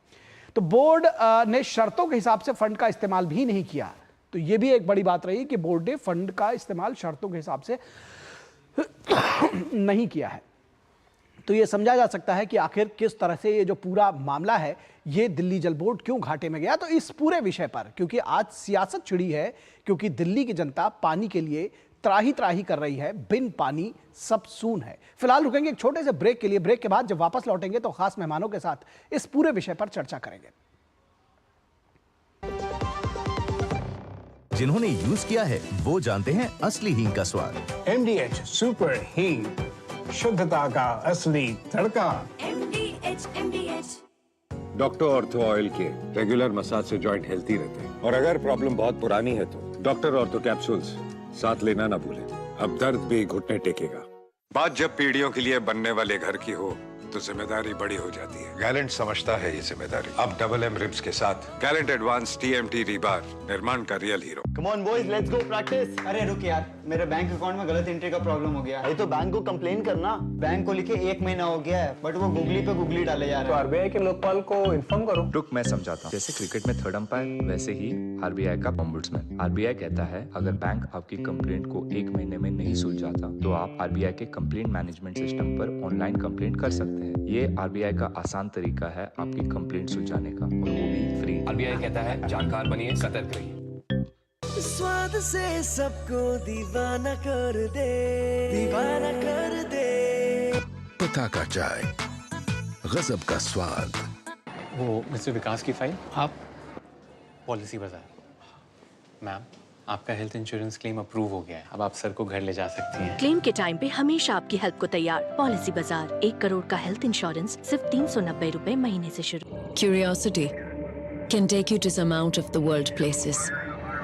[SPEAKER 2] तो बोर्ड ने शर्तों के हिसाब से फंड का इस्तेमाल भी नहीं किया। तो यह भी एक बड़ी बात रही कि बोर्ड ने फंड का इस्तेमाल शर्तों के हिसाब से नहीं किया है। तो यह समझा जा सकता है कि आखिर किस तरह से ये जो पूरा मामला है ये दिल्ली जल बोर्ड क्यों घाटे में गया। तो इस पूरे विषय पर क्योंकि आज सियासत छिड़ी है, क्योंकि दिल्ली की जनता पानी के लिए त्राही त्राही कर रही है, बिन पानी सब सून है। फिलहाल रुकेंगे एक छोटे से ब्रेक के लिए। ब्रेक के बाद जब वापस लौटेंगे तो खास मेहमानों के साथ इस पूरे विषय पर चर्चा करेंगे।
[SPEAKER 14] जिन्होंने यूज किया है वो जानते हैं असली हींग का स्वाद।
[SPEAKER 15] MDH सुपर हींग, शुद्धता का असली तड़का।
[SPEAKER 16] MDH डॉक्टर ऑर्थो ऑयल के रेगुलर मसाज से जॉइंट हेल्थी रहते हैं, और अगर प्रॉब्लम बहुत पुरानी है तो डॉक्टर ऑर्थो कैप्सूल्स साथ लेना ना भूलें। अब दर्द भी घुटने टेकेगा। बात जब पीढ़ियों के लिए बनने वाले घर की हो तो जिम्मेदारी बड़ी हो जाती है। गैलेंट समझता है ये जिम्मेदारी। अब डबल M रिब्स के साथ गैलेंट एडवांस TMT रीबार, निर्माण का real hero.
[SPEAKER 17] Come on boys, let's go practice. अरे रुक यार, मेरे बैंक अकाउंट में गलत एंट्री का प्रॉब्लम हो गया है। तो बैंक को कंप्लेन करना। बैंक को लिखे 1 महीना हो गया है, बट वो गूगली पे गूगली डाले जा रहे हैं।
[SPEAKER 18] तो RBI के लोकपाल को इन्फॉर्म करो।
[SPEAKER 19] रुक, मैं समझाता हूँ। जैसे क्रिकेट में थर्ड अंपायर, वैसे ही RBI का ओम्बुड्समैन। RBI कहता है अगर बैंक आपकी कंप्लेंट को 1 महीने में नहीं सुलझाता तो आप RBI के कंप्लेंट मैनेजमेंट सिस्टम पर ऑनलाइन कंप्लेंट कर सकते हैं। ये RBI का आसान तरीका है आपकी कंप्लेंट सुलझाने का, और वो भी फ्री।
[SPEAKER 20] RBI कहता है जानकार बनिए, सतर्क रहिए।
[SPEAKER 21] स्वाद से सबको दीवाना कर दे, दीवाना कर दे।
[SPEAKER 1] पिता का चाय, गजब का स्वाद।
[SPEAKER 22] वो मिस्टर विकास की फाइल आप पॉलिसी बाजार। मैम, आपका हेल्थ इंश्योरेंस क्लेम अप्रूव हो गया है। अब आप सर को घर ले जा सकती हैं।
[SPEAKER 23] क्लेम के टाइम पे हमेशा आपकी हेल्प को तैयार। पॉलिसी बाजार, 1 करोड़ का हेल्थ इंश्योरेंस सिर्फ 390 रुपए महीने से शुरू।
[SPEAKER 24] Curiosity can take you to some out of the world places.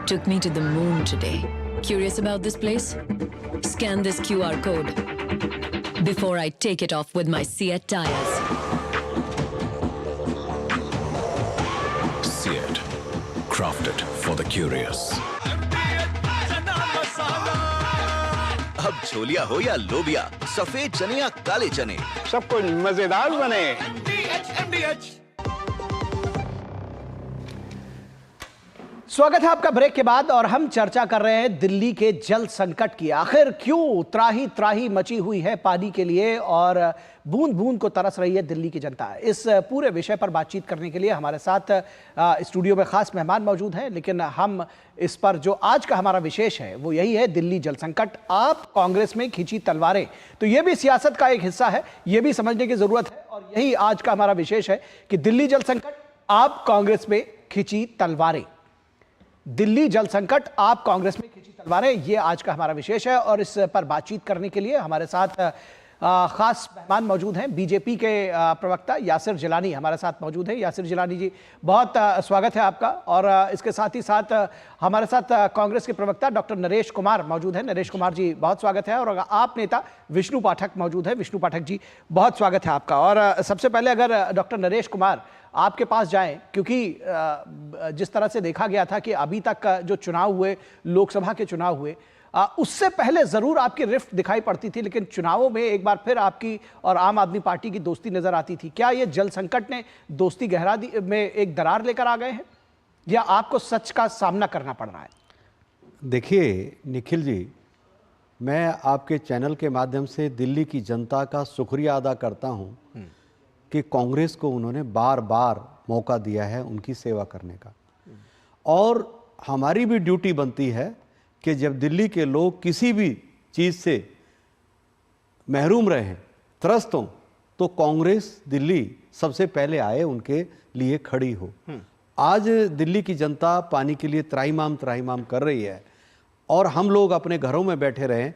[SPEAKER 24] Took me to the moon today. Curious about this place? Scan this QR code before I take it off with my Seat tires.
[SPEAKER 1] Seat, crafted for the curious.
[SPEAKER 14] अब छोलिया हो या लोबिया, सफेद चने या काले चने,
[SPEAKER 15] सब कुछ मजेदार बने।
[SPEAKER 2] स्वागत है आपका ब्रेक के बाद, और हम चर्चा कर रहे हैं दिल्ली के जल संकट की। आखिर क्यों त्राही त्राही मची हुई है पानी के लिए और बूंद बूंद को तरस रही है दिल्ली की जनता। इस पूरे विषय पर बातचीत करने के लिए हमारे साथ स्टूडियो में खास मेहमान मौजूद हैं, लेकिन हम इस पर जो आज का हमारा विशेष है वो यही है, दिल्ली जल संकट। आप कांग्रेस में खींची तलवारें, तो ये भी सियासत का एक हिस्सा है, ये भी समझने की जरूरत है, और यही आज का हमारा विशेष है कि दिल्ली जल संकट, आप कांग्रेस में खींची तलवारें। दिल्ली जल संकट, आप कांग्रेस में खींची तलवारें, ये आज का हमारा विशेष है। और इस पर बातचीत करने के लिए हमारे साथ खास मेहमान मौजूद हैं। बीजेपी के प्रवक्ता यासिर जिलानी हमारे साथ मौजूद हैं। यासिर जिलानी जी, बहुत स्वागत है आपका। और इसके साथ ही साथ हमारे साथ कांग्रेस के प्रवक्ता डॉक्टर नरेश कुमार मौजूद हैं। नरेश कुमार जी, बहुत स्वागत है। और आप नेता विष्णु पाठक मौजूद हैं। विष्णु पाठक जी, बहुत स्वागत है आपका। और सबसे पहले अगर डॉक्टर नरेश कुमार आपके पास जाएं, क्योंकि जिस तरह से देखा गया था कि अभी तक जो चुनाव हुए, लोकसभा के चुनाव हुए, उससे पहले जरूर आपकी रिफ्ट दिखाई पड़ती थी, लेकिन चुनावों में एक बार फिर आपकी और आम आदमी पार्टी की दोस्ती नजर आती थी। क्या ये जल संकट ने दोस्ती गहरा में एक दरार लेकर आ गए हैं, या आपको सच का सामना करना पड़ रहा है?
[SPEAKER 25] देखिए निखिल जी, मैं आपके चैनल के माध्यम से दिल्ली की जनता का शुक्रिया अदा करता हूँ कि कांग्रेस को उन्होंने बार बार मौका दिया है उनकी सेवा करने का, और हमारी भी ड्यूटी बनती है कि जब दिल्ली के लोग किसी भी चीज़ से महरूम रहे, त्रस्त हों, तो कांग्रेस दिल्ली सबसे पहले आए, उनके लिए खड़ी हो। आज दिल्ली की जनता पानी के लिए त्राहिमाम कर रही है और हम लोग अपने घरों में बैठे रहें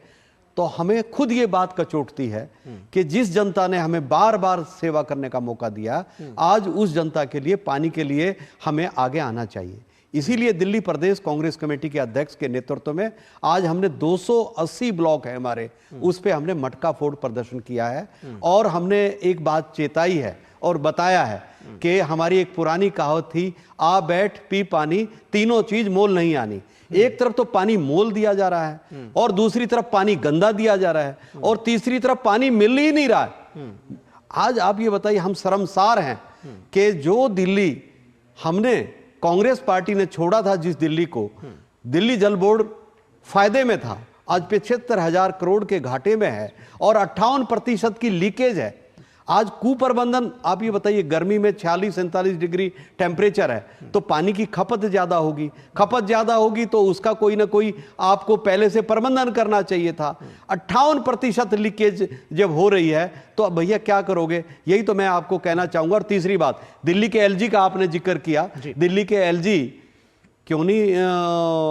[SPEAKER 25] तो हमें खुद ये बात कचोटती है कि जिस जनता ने हमें बार बार सेवा करने का मौका दिया, आज उस जनता के लिए, पानी के लिए हमें आगे आना चाहिए। इसीलिए दिल्ली प्रदेश कांग्रेस कमेटी के अध्यक्ष के नेतृत्व में आज हमने 280 ब्लॉक है हमारे, उस पे हमने मटका फोड़ प्रदर्शन किया है और हमने एक बात चेताई है और बताया है कि हमारी एक पुरानी कहावत थी, आ बैठ पी पानी, तीनों चीज मोल नहीं आनी। एक तरफ तो पानी मोल दिया जा रहा है और दूसरी तरफ पानी गंदा दिया जा रहा है और तीसरी तरफ पानी मिल ही नहीं रहा है। आज आप ये बताइए, हम शर्मसार हैं कि जो दिल्ली हमने कांग्रेस पार्टी ने छोड़ा था, जिस दिल्ली को दिल्ली जल बोर्ड फायदे में था, आज 75,000 करोड़ के घाटे में है और 58% की लीकेज है। आज कुप्रबंधन, आप ये बताइए, गर्मी में 46-47 डिग्री टेम्परेचर है तो पानी की खपत ज्यादा होगी, खपत ज्यादा होगी तो उसका कोई ना कोई आपको पहले से प्रबंधन करना चाहिए था। 58% लीकेज जब हो रही है तो अब भैया क्या करोगे, यही तो मैं आपको कहना चाहूंगा। और तीसरी बात, दिल्ली के एलजी का आपने जिक्र किया, दिल्ली के एलजी क्यों नहीं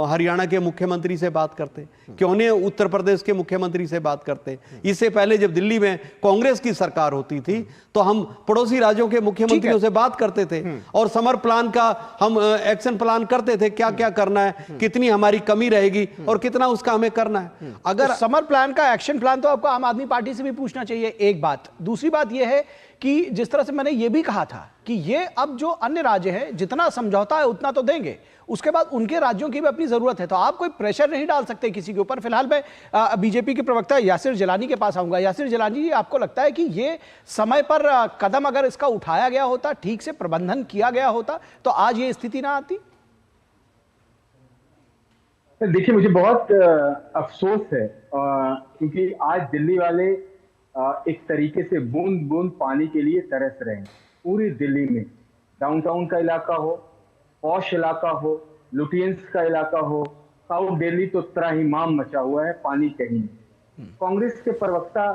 [SPEAKER 25] हरियाणा के मुख्यमंत्री से बात करते, क्यों नहीं उत्तर प्रदेश के मुख्यमंत्री से बात करते। इससे पहले जब दिल्ली में कांग्रेस की सरकार होती थी तो हम पड़ोसी राज्यों के मुख्यमंत्रियों से बात करते थे और समर प्लान का हम एक्शन प्लान करते थे, क्या क्या करना है, कितनी हमारी कमी रहेगी और कितना उसका हमें करना है।
[SPEAKER 2] अगर समर प्लान का एक्शन प्लान तो आपको आम आदमी पार्टी से भी पूछना चाहिए, एक बात। दूसरी बात यह है कि जिस तरह से मैंने ये भी कहा था कि ये अब जो अन्य राज्य हैं जितना समझौता है उतना तो देंगे, उसके बाद उनके राज्यों की भी अपनी जरूरत है, तो आप कोई प्रेशर नहीं डाल सकते किसी के ऊपर। फिलहाल मैं बीजेपी के प्रवक्ता यासिर जिलानी के पास आऊंगा। यासिर जिलानी जी, आपको लगता है कि ये समय पर कदम अगर इसका उठाया गया होता, ठीक से प्रबंधन किया गया होता, तो आज ये स्थिति ना आती?
[SPEAKER 3] देखिए, मुझे बहुत अफसोस है क्योंकि आज दिल्ली वाले एक तरीके से बूंद बूंद पानी के लिए तरस रहे हैं। पूरी दिल्ली में डाउनटाउन का इलाका हो, पॉश इलाका हो, लुटियंस का इलाका हो, साउथ दिल्ली तो त्राहिमाम मचा हुआ है, पानी कहीं नहीं। कांग्रेस के प्रवक्ता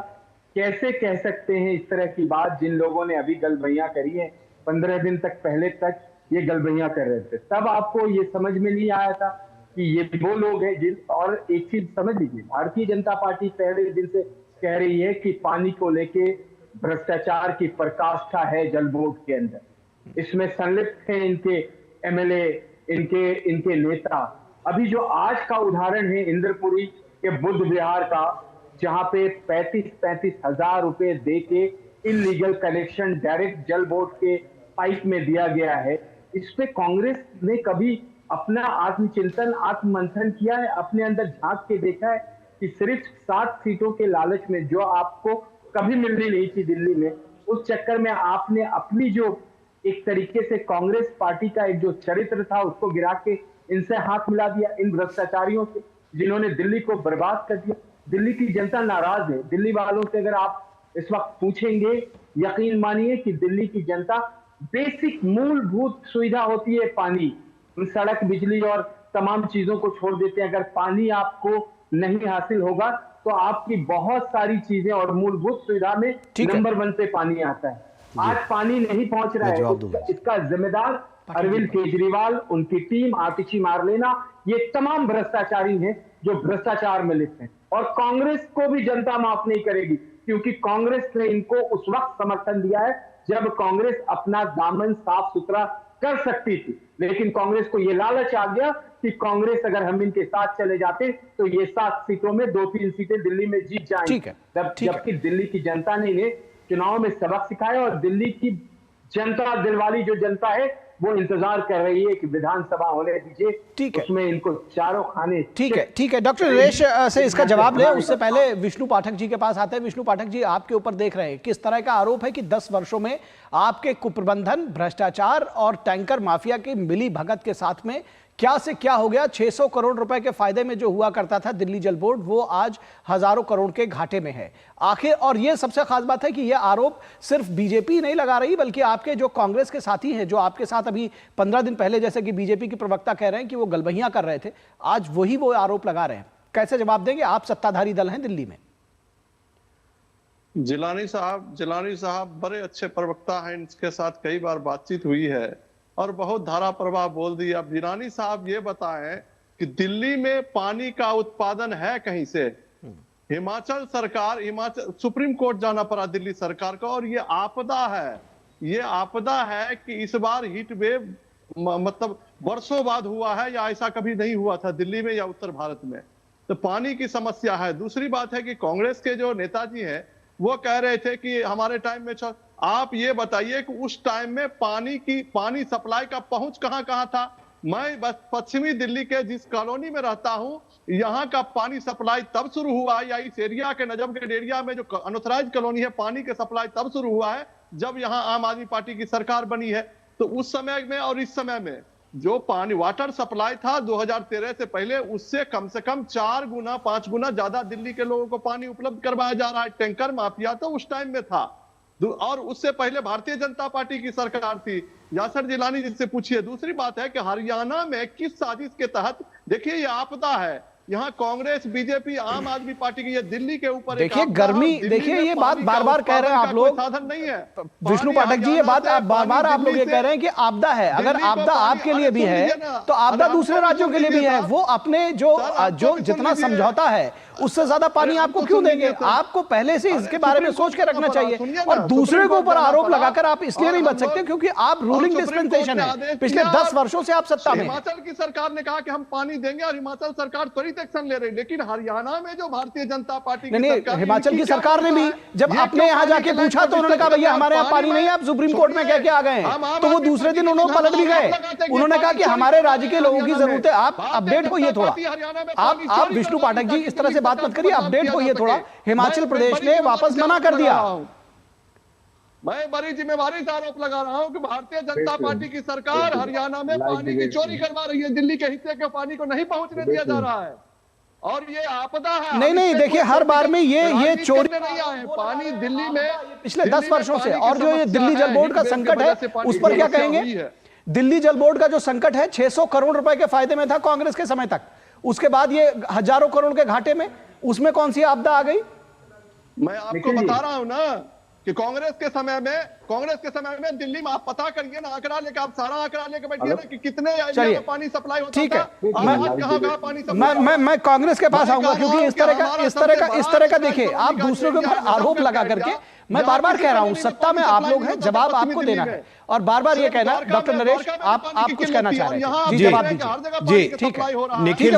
[SPEAKER 3] कैसे कह सकते हैं इस तरह की बात, जिन लोगों ने अभी गलबैयां करी है, 15 दिन तक पहले तक ये गलबैयां कर रहे थे, तब आपको ये समझ में नहीं आया था कि ये वो लोग हैं जिन। और एक चीज समझ लीजिए, भारतीय जनता पार्टी पहले दिन से कह रही है कि पानी को लेके भ्रष्टाचार की पराकाष्ठा है जल बोर्ड के अंदर, इसमें संलिप्त है इनके एमएलए, इनके नेता। अभी जो आज का उदाहरण है इंद्रपुरी के बुद्ध विहार का, जहां पे 35 हजार रुपए दे के इलीगल कनेक्शन डायरेक्ट जल बोर्ड के पाइप में दिया गया है, इस पे कांग्रेस ने कभी अपना आत्मचिंतन, आत्ममंथन किया है? अपने अंदर झांक के देखा है कि सिर्फ 7 सीटों के लालच में, जो आपको कभी मिलनी नहीं थी दिल्ली में, उस चक्कर में आपने अपनी जो एक तरीके से कांग्रेस पार्टी का एक जो चरित्र था उसको गिरा के इनसे हाथ मिला दिया, इन भ्रष्टाचारियों से जिन्होंने दिल्ली को बर्बाद कर दिया। दिल्ली की जनता नाराज है। दिल्ली वालों से अगर आप इस वक्त पूछेंगे, यकीन मानिए कि दिल्ली की जनता, बेसिक मूलभूत सुविधा होती है पानी, सड़क, बिजली और तमाम चीजों को छोड़ देते हैं। अगर पानी आपको नहीं हासिल होगा तो आपकी बहुत सारी चीजें और मूलभूत सुविधा में नंबर 1 पे पानी आता है। आज पानी नहीं पहुंच रहा है, तो इसका जिम्मेदार अरविंद केजरीवाल, उनकी टीम, आतिशी मारलेना, ये तमाम भ्रष्टाचारी हैं जो भ्रष्टाचार में लिप्त हैं। और कांग्रेस को भी जनता माफ नहीं करेगी, क्योंकि कांग्रेस ने इनको उस वक्त समर्थन दिया है जब कांग्रेस अपना दामन साफ सुथरा कर सकती थी। लेकिन कांग्रेस को यह लालच आ गया कि कांग्रेस अगर हम इनके साथ चले जाते तो ये 7 सीटों में 2-3 सीटें दिल्ली में जीत जाएंगी। जबकि दिल्ली की जनता ने इन्हें चुनाव में सबक सिखाया और दिल्ली की जनता, दिलवाली जो जनता है, वो इंतजार कर रही है कि विधानसभा होने दीजिए, उसमें इनको चारों खाने।
[SPEAKER 2] ठीक है। डॉक्टर नरेश से इसका जवाब ले, उससे पहले विष्णु पाठक जी के पास आते हैं। विष्णु पाठक जी, आपके ऊपर देख रहे हैं किस तरह का आरोप है कि 10 वर्षों में आपके कुप्रबंधन, भ्रष्टाचार और टैंकर माफिया की मिली भगत के साथ में क्या से क्या हो गया। 600 करोड़ रुपए के फायदे में जो हुआ करता था दिल्ली जल बोर्ड, वो आज हजारों करोड़ के घाटे में है आखिर। और ये सबसे खास बात है कि यह आरोप सिर्फ बीजेपी नहीं लगा रही, बल्कि आपके जो कांग्रेस के साथी हैं, जो आपके साथ अभी 15 दिन पहले जैसे कि बीजेपी के प्रवक्ता कह रहे हैं कि वो गलबहियां कर रहे थे, आज वही वो आरोप लगा रहे हैं। कैसे जवाब देंगे? आप सत्ताधारी दल हैं दिल्ली में।
[SPEAKER 5] जिलानी साहब बड़े अच्छे प्रवक्ता हैं, इनके साथ कई बार बातचीत हुई है। और बहुत धारा प्रवाह बोल दी। अब जिलानी साहब ये बताएं कि दिल्ली में पानी का उत्पादन है कहीं से? हिमाचल सुप्रीम कोर्ट जाना पड़ा दिल्ली सरकार को, और ये आपदा है। ये आपदा है कि इस बार हीट वेव मतलब वर्षों बाद हुआ है, या ऐसा कभी नहीं हुआ था दिल्ली में या उत्तर भारत में। तो पानी की समस्या है। दूसरी बात है कि कांग्रेस के जो नेताजी हैं वो कह रहे थे कि हमारे टाइम में आप ये बताइए कि उस टाइम में पानी सप्लाई का पहुंच कहां कहां था? मैं बस पश्चिमी दिल्ली के जिस कॉलोनी में रहता हूं, यहाँ का पानी सप्लाई तब शुरू हुआ, या इस एरिया के नजफगढ़ एरिया में जो अनऑथराइज कॉलोनी है, पानी के सप्लाई तब शुरू हुआ है जब यहाँ आम आदमी पार्टी की सरकार बनी है। तो उस समय में और इस समय में जो पानी वाटर सप्लाई था 2013 से पहले, उससे कम से कम 4 गुना 5 गुना ज्यादा दिल्ली के लोगों को पानी उपलब्ध करवाया जा रहा है। टैंकर माफिया तो उस टाइम में था, और उससे पहले भारतीय जनता पार्टी की सरकार थी। यासर जिलानी जी से पूछिए। दूसरी बात है कि हरियाणा में किस साजिश के तहत, देखिए ये आपदा है, यहाँ कांग्रेस बीजेपी आम आदमी पार्टी की, ये दिल्ली के ऊपर
[SPEAKER 2] देखिए गर्मी, देखिए ये बात बार बार कह रहे हैं आप लोग,
[SPEAKER 5] साधन नहीं है।
[SPEAKER 2] विष्णु पाठक जी ये बात बार बार आप लोग ये कह रहे हैं कि आपदा है। अगर आपदा आपके लिए भी है तो आपदा दूसरे राज्यों के लिए भी है। वो अपने जो जितना समझौता है उससे ज्यादा पानी आपको क्यों देंगे? आपको पहले से इसके बारे में सोच के रखना चाहिए। और दूसरे के ऊपर आरोप लगाकर आप इसलिए नहीं बच सकते क्योंकि आप रूलिंग डिस्पेंसेशन है, पिछले 10 वर्षों से आप सत्ता में।
[SPEAKER 5] हिमाचल की सरकार ने कहा कि हम पानी देंगे और हिमाचल सरकार त्वरित एक्शन ले रही, लेकिन हरियाणा में जो भारतीय जनता पार्टी की सरकार,
[SPEAKER 2] हिमाचल की सरकार ने भी जब अपने यहाँ जाके पूछा तो उन्होंने कहा भैया हमारे यहाँ पानी नहीं है, आप सुप्रीम कोर्ट में कह के आ गए हैं। तो वो दूसरे दिन उन्होंने पलट भी गए। उन्होंने कहा कि हमारे राज्य के लोगों की जरूरत है, आप अपडेट होइए थोड़ा। आप विष्णु पाठक जी इस तरह से बात मत करिए, अपडेट होइए थोड़ा। हिमाचल प्रदेश ने वापस मना कर दिया।
[SPEAKER 5] मैं बड़ी जिम्मेवारी से आरोप लगा रहा हूं कि भारतीय जनता पार्टी की सरकार हरियाणा में पानी की चोरी करवा रही है। दिल्ली के हिस्से के पानी को नहीं पहुंचने दिया जा रहा है, और ये आपदा है।
[SPEAKER 2] नहीं देखिए हर बार में ये चोरी
[SPEAKER 5] नहीं आए पानी दिल्ली में
[SPEAKER 2] पिछले 10 वर्षों से। और जो ये दिल्ली जल बोर्ड का संकट है उस पर क्या कहेंगे? दिल्ली जल बोर्ड का जो संकट है 600 करोड़ रुपए के फायदे में था कांग्रेस के समय तक, उसके बाद ये हजारों करोड़ के घाटे में, उसमें कौन सी आपदा आ गई?
[SPEAKER 5] मैं आपको बता रहा हूं ना कि कांग्रेस के समय में दिल्ली में आप पता करिए ना, आंकड़ा लेकर, आप सारा आंकड़ा लेकर बैठिए ना कि कितने एरिया में पानी सप्लाई होता था। ठीक है,
[SPEAKER 2] मैं कांग्रेस के पास आऊंगा क्योंकि इस तरह का देखिए आप दूसरों के ऊपर आरोप लगा करके, मैं बार बार कह रहा हूं सत्ता में आप लोग हैं, जवाब आपको देना है। और बार बार ये कहना, डॉक्टर नरेश आप कुछ कहना चाह रहे हैं जी, जवाब दीजिए। जी ठीक है, निखिल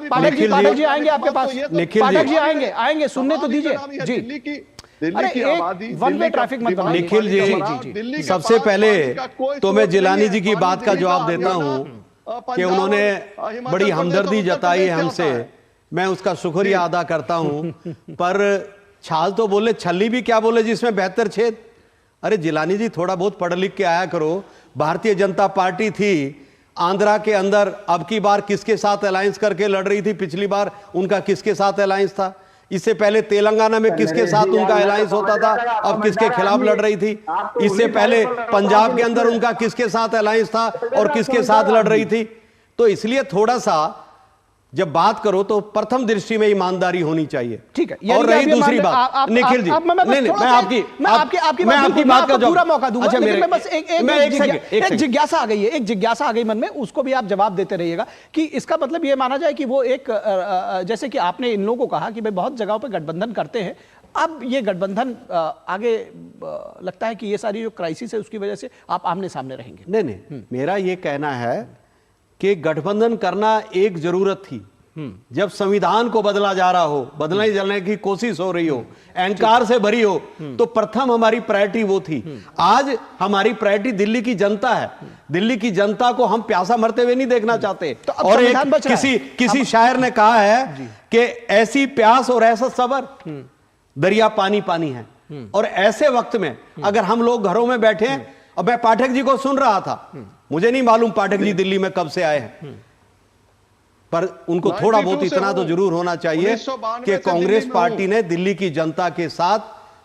[SPEAKER 2] पाठक जी आएंगे आपके पास, पाठक जी आएंगे, सुनने तो दीजिए जी। वन वे ट्रैफिक मत बनाइए।
[SPEAKER 25] निखिल जी, सबसे पहले तो मैं जिलानी जी की बात का जवाब देता हूं कि उन्होंने बड़ी हमदर्दी जताई है हमसे, मैं उसका शुक्रिया अदा करता हूं। पर छाल तो बोले, छल्ली भी क्या बोले जिसमें 72 छेद। अरे जिलानी जी थोड़ा बहुत पढ़ लिख के आया करो। भारतीय जनता पार्टी थी आंध्रा के अंदर, अब की बार किसके साथ अलायंस करके लड़ रही थी? पिछली बार उनका किसके साथ अलायंस था? इससे पहले तेलंगाना में किसके साथ उनका अलायंस होता था, अब किसके खिलाफ लड़ रही थी? इससे पहले पंजाब के अंदर उनका किसके साथ अलायंस था और किसके साथ लड़ रही थी? तो इसलिए थोड़ा सा जब बात करो तो प्रथम दृष्टि में ईमानदारी होनी चाहिए।
[SPEAKER 2] ठीक है।
[SPEAKER 25] और रही दूसरी बात, निखिल जी, मैं आपकी बात का पूरा मौका दूंगा। अच्छा,
[SPEAKER 2] लेकिन मैं बस एक जिज्ञासा आ गई है, एक जिज्ञासा आ गई मन में, उसको भी आप जवाब देते रहिएगा कि इसका मतलब ये माना जाए कि वो एक, जैसे कि आपने इन लोगों को कहा कि भाई बहुत जगहों पर गठबंधन करते हैं, अब ये गठबंधन आगे लगता है कि ये सारी जो क्राइसिस है उसकी वजह से आप आमने सामने रहेंगे।
[SPEAKER 25] नहीं, मेरा ये कहना है कि गठबंधन करना एक जरूरत थी। जब संविधान को बदला जा रहा हो, बदलने जाने की कोशिश हो रही हो, अहंकार से भरी हो, तो प्रथम हमारी प्रायोरिटी वो थी। आज हमारी प्रायोरिटी दिल्ली की जनता है। दिल्ली की जनता को हम प्यासा मरते हुए नहीं देखना चाहते। तो और एक किसी शायर ने कहा है कि ऐसी प्यास और ऐसा सबर, दरिया पानी पानी है। और ऐसे वक्त में अगर हम लोग घरों में बैठे हैं, अब मैं पाठक जी को सुन रहा था, मुझे नहीं मालूम पाठक जी दिल्ली में कब से आए हैं, पर उनको थोड़ा बहुत इतना तो जरूर होना चाहिए कि कांग्रेस पार्टी ने दिल्ली की जनता के साथ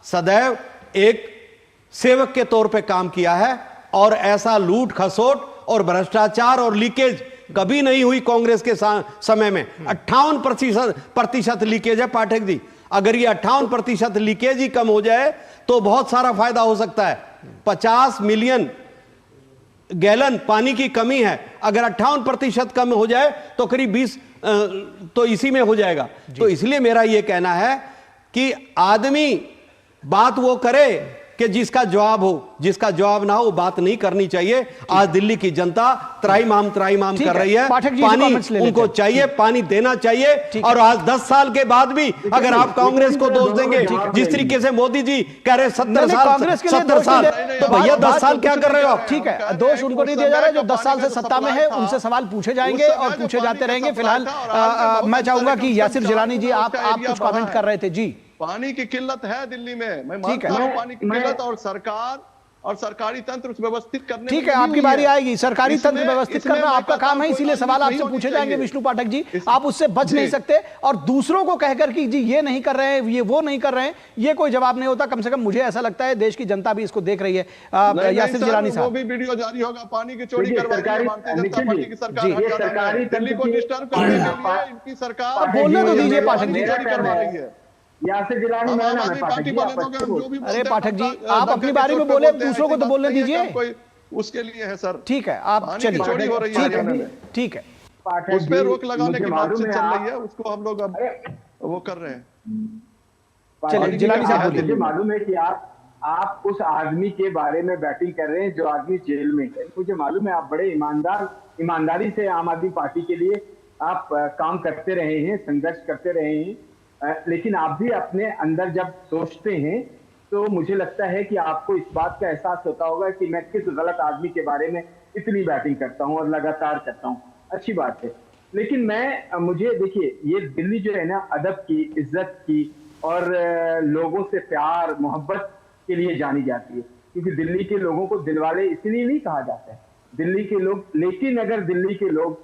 [SPEAKER 25] सदैव एक सेवक के तौर पे काम किया है। और ऐसा लूट खसोट और भ्रष्टाचार और लीकेज कभी नहीं हुई कांग्रेस के समय में। 58% लीकेज है पाठक जी। अगर ये 58% लीकेज ही कम हो जाए तो बहुत सारा फायदा हो सकता है। 50 मिलियन गैलन पानी की कमी है, अगर 58% कम हो जाए तो करीब 20 तो इसी में हो जाएगा। तो इसलिए मेरा यह कहना है कि आदमी बात वो करे कि जिसका जवाब हो, जिसका जवाब ना हो वो बात नहीं करनी चाहिए। आज दिल्ली की जनता त्राईमाम कर रही है, पानी उनको चाहिए, पानी देना चाहिए। और आज 10 साल के बाद भी अगर आप कांग्रेस को दोष देंगे, जिस तरीके से मोदी जी कह रहे 70 साल, तो भैया 10 साल क्या कर रहे हो आप?
[SPEAKER 2] ठीक है, दोष उनको नहीं दिया जा रहा है जो 10 साल से सत्ता में है, उनसे सवाल पूछे जाएंगे और पूछे जाते रहेंगे। फिलहाल मैं चाहूंगा कि यासिर जिलानी जी आप कुछ कमेंट कर रहे थे। जी,
[SPEAKER 5] पानी की किल्लत है दिल्ली में, मैं मानता हूं पानी की किल्लत, और सरकार और सरकारी तंत्र व्यवस्थित करने।
[SPEAKER 2] ठीक है, आपकी बारी आएगी, सरकारी तंत्र व्यवस्थित करना आपका काम है, इसीलिए सवाल आपसे पूछे जाएंगे विष्णु पाठक जी, आप उससे बच नहीं सकते। और दूसरों को कहकर कि जी ये नहीं कर रहे हैं, ये वो नहीं कर रहे हैं, ये कोई जवाब नहीं होता। कम से कम मुझे ऐसा लगता है देश की जनता भी इसको देख रही है। यासिर जिलानी साहब,
[SPEAKER 5] वो भी वीडियो जारी होगा, पानी की चोरी करवाई भारतीय जनता पार्टी की सरकार, दिल्ली को डिस्टर्ब करने के लिए इनकी सरकार।
[SPEAKER 2] बोलने तो दीजिए पाठक जी,
[SPEAKER 5] करवा रही है।
[SPEAKER 2] अरे पाठक जी, आप अपनी बारी में बोले, दूसरों को तो बोलने दीजिए।
[SPEAKER 5] कोई उसके लिए है सर।
[SPEAKER 2] ठीक है, आप चलिए,
[SPEAKER 5] चोरी हो रही है,
[SPEAKER 2] ठीक है,
[SPEAKER 5] उस पर रोक लगाने की बातचीत चल रही है, उसको हम लोग अब वो कर रहे हैं।
[SPEAKER 2] चलिए जिलानी साहब,
[SPEAKER 3] मुझे मालूम है कि आप उस आदमी के बारे में बैटिंग कर रहे हैं जो आदमी जेल में है। मुझे मालूम है आप बड़े ईमानदारी से आम आदमी पार्टी के लिए आप काम करते रहे हैं, संघर्ष करते रहे हैं। लेकिन आप भी अपने अंदर जब सोचते हैं तो मुझे लगता है कि आपको इस बात का एहसास होता होगा कि मैं किस गलत आदमी के बारे में इतनी बैटिंग करता हूं और लगातार करता हूं। अच्छी बात है, लेकिन मुझे देखिए, ये दिल्ली जो है ना, अदब की, इज्जत की और लोगों से प्यार मोहब्बत के लिए जानी जाती है, क्योंकि दिल्ली के लोगों को दिलवाले इसलिए नहीं कहा जाता है, दिल्ली के लोग। लेकिन अगर दिल्ली के लोग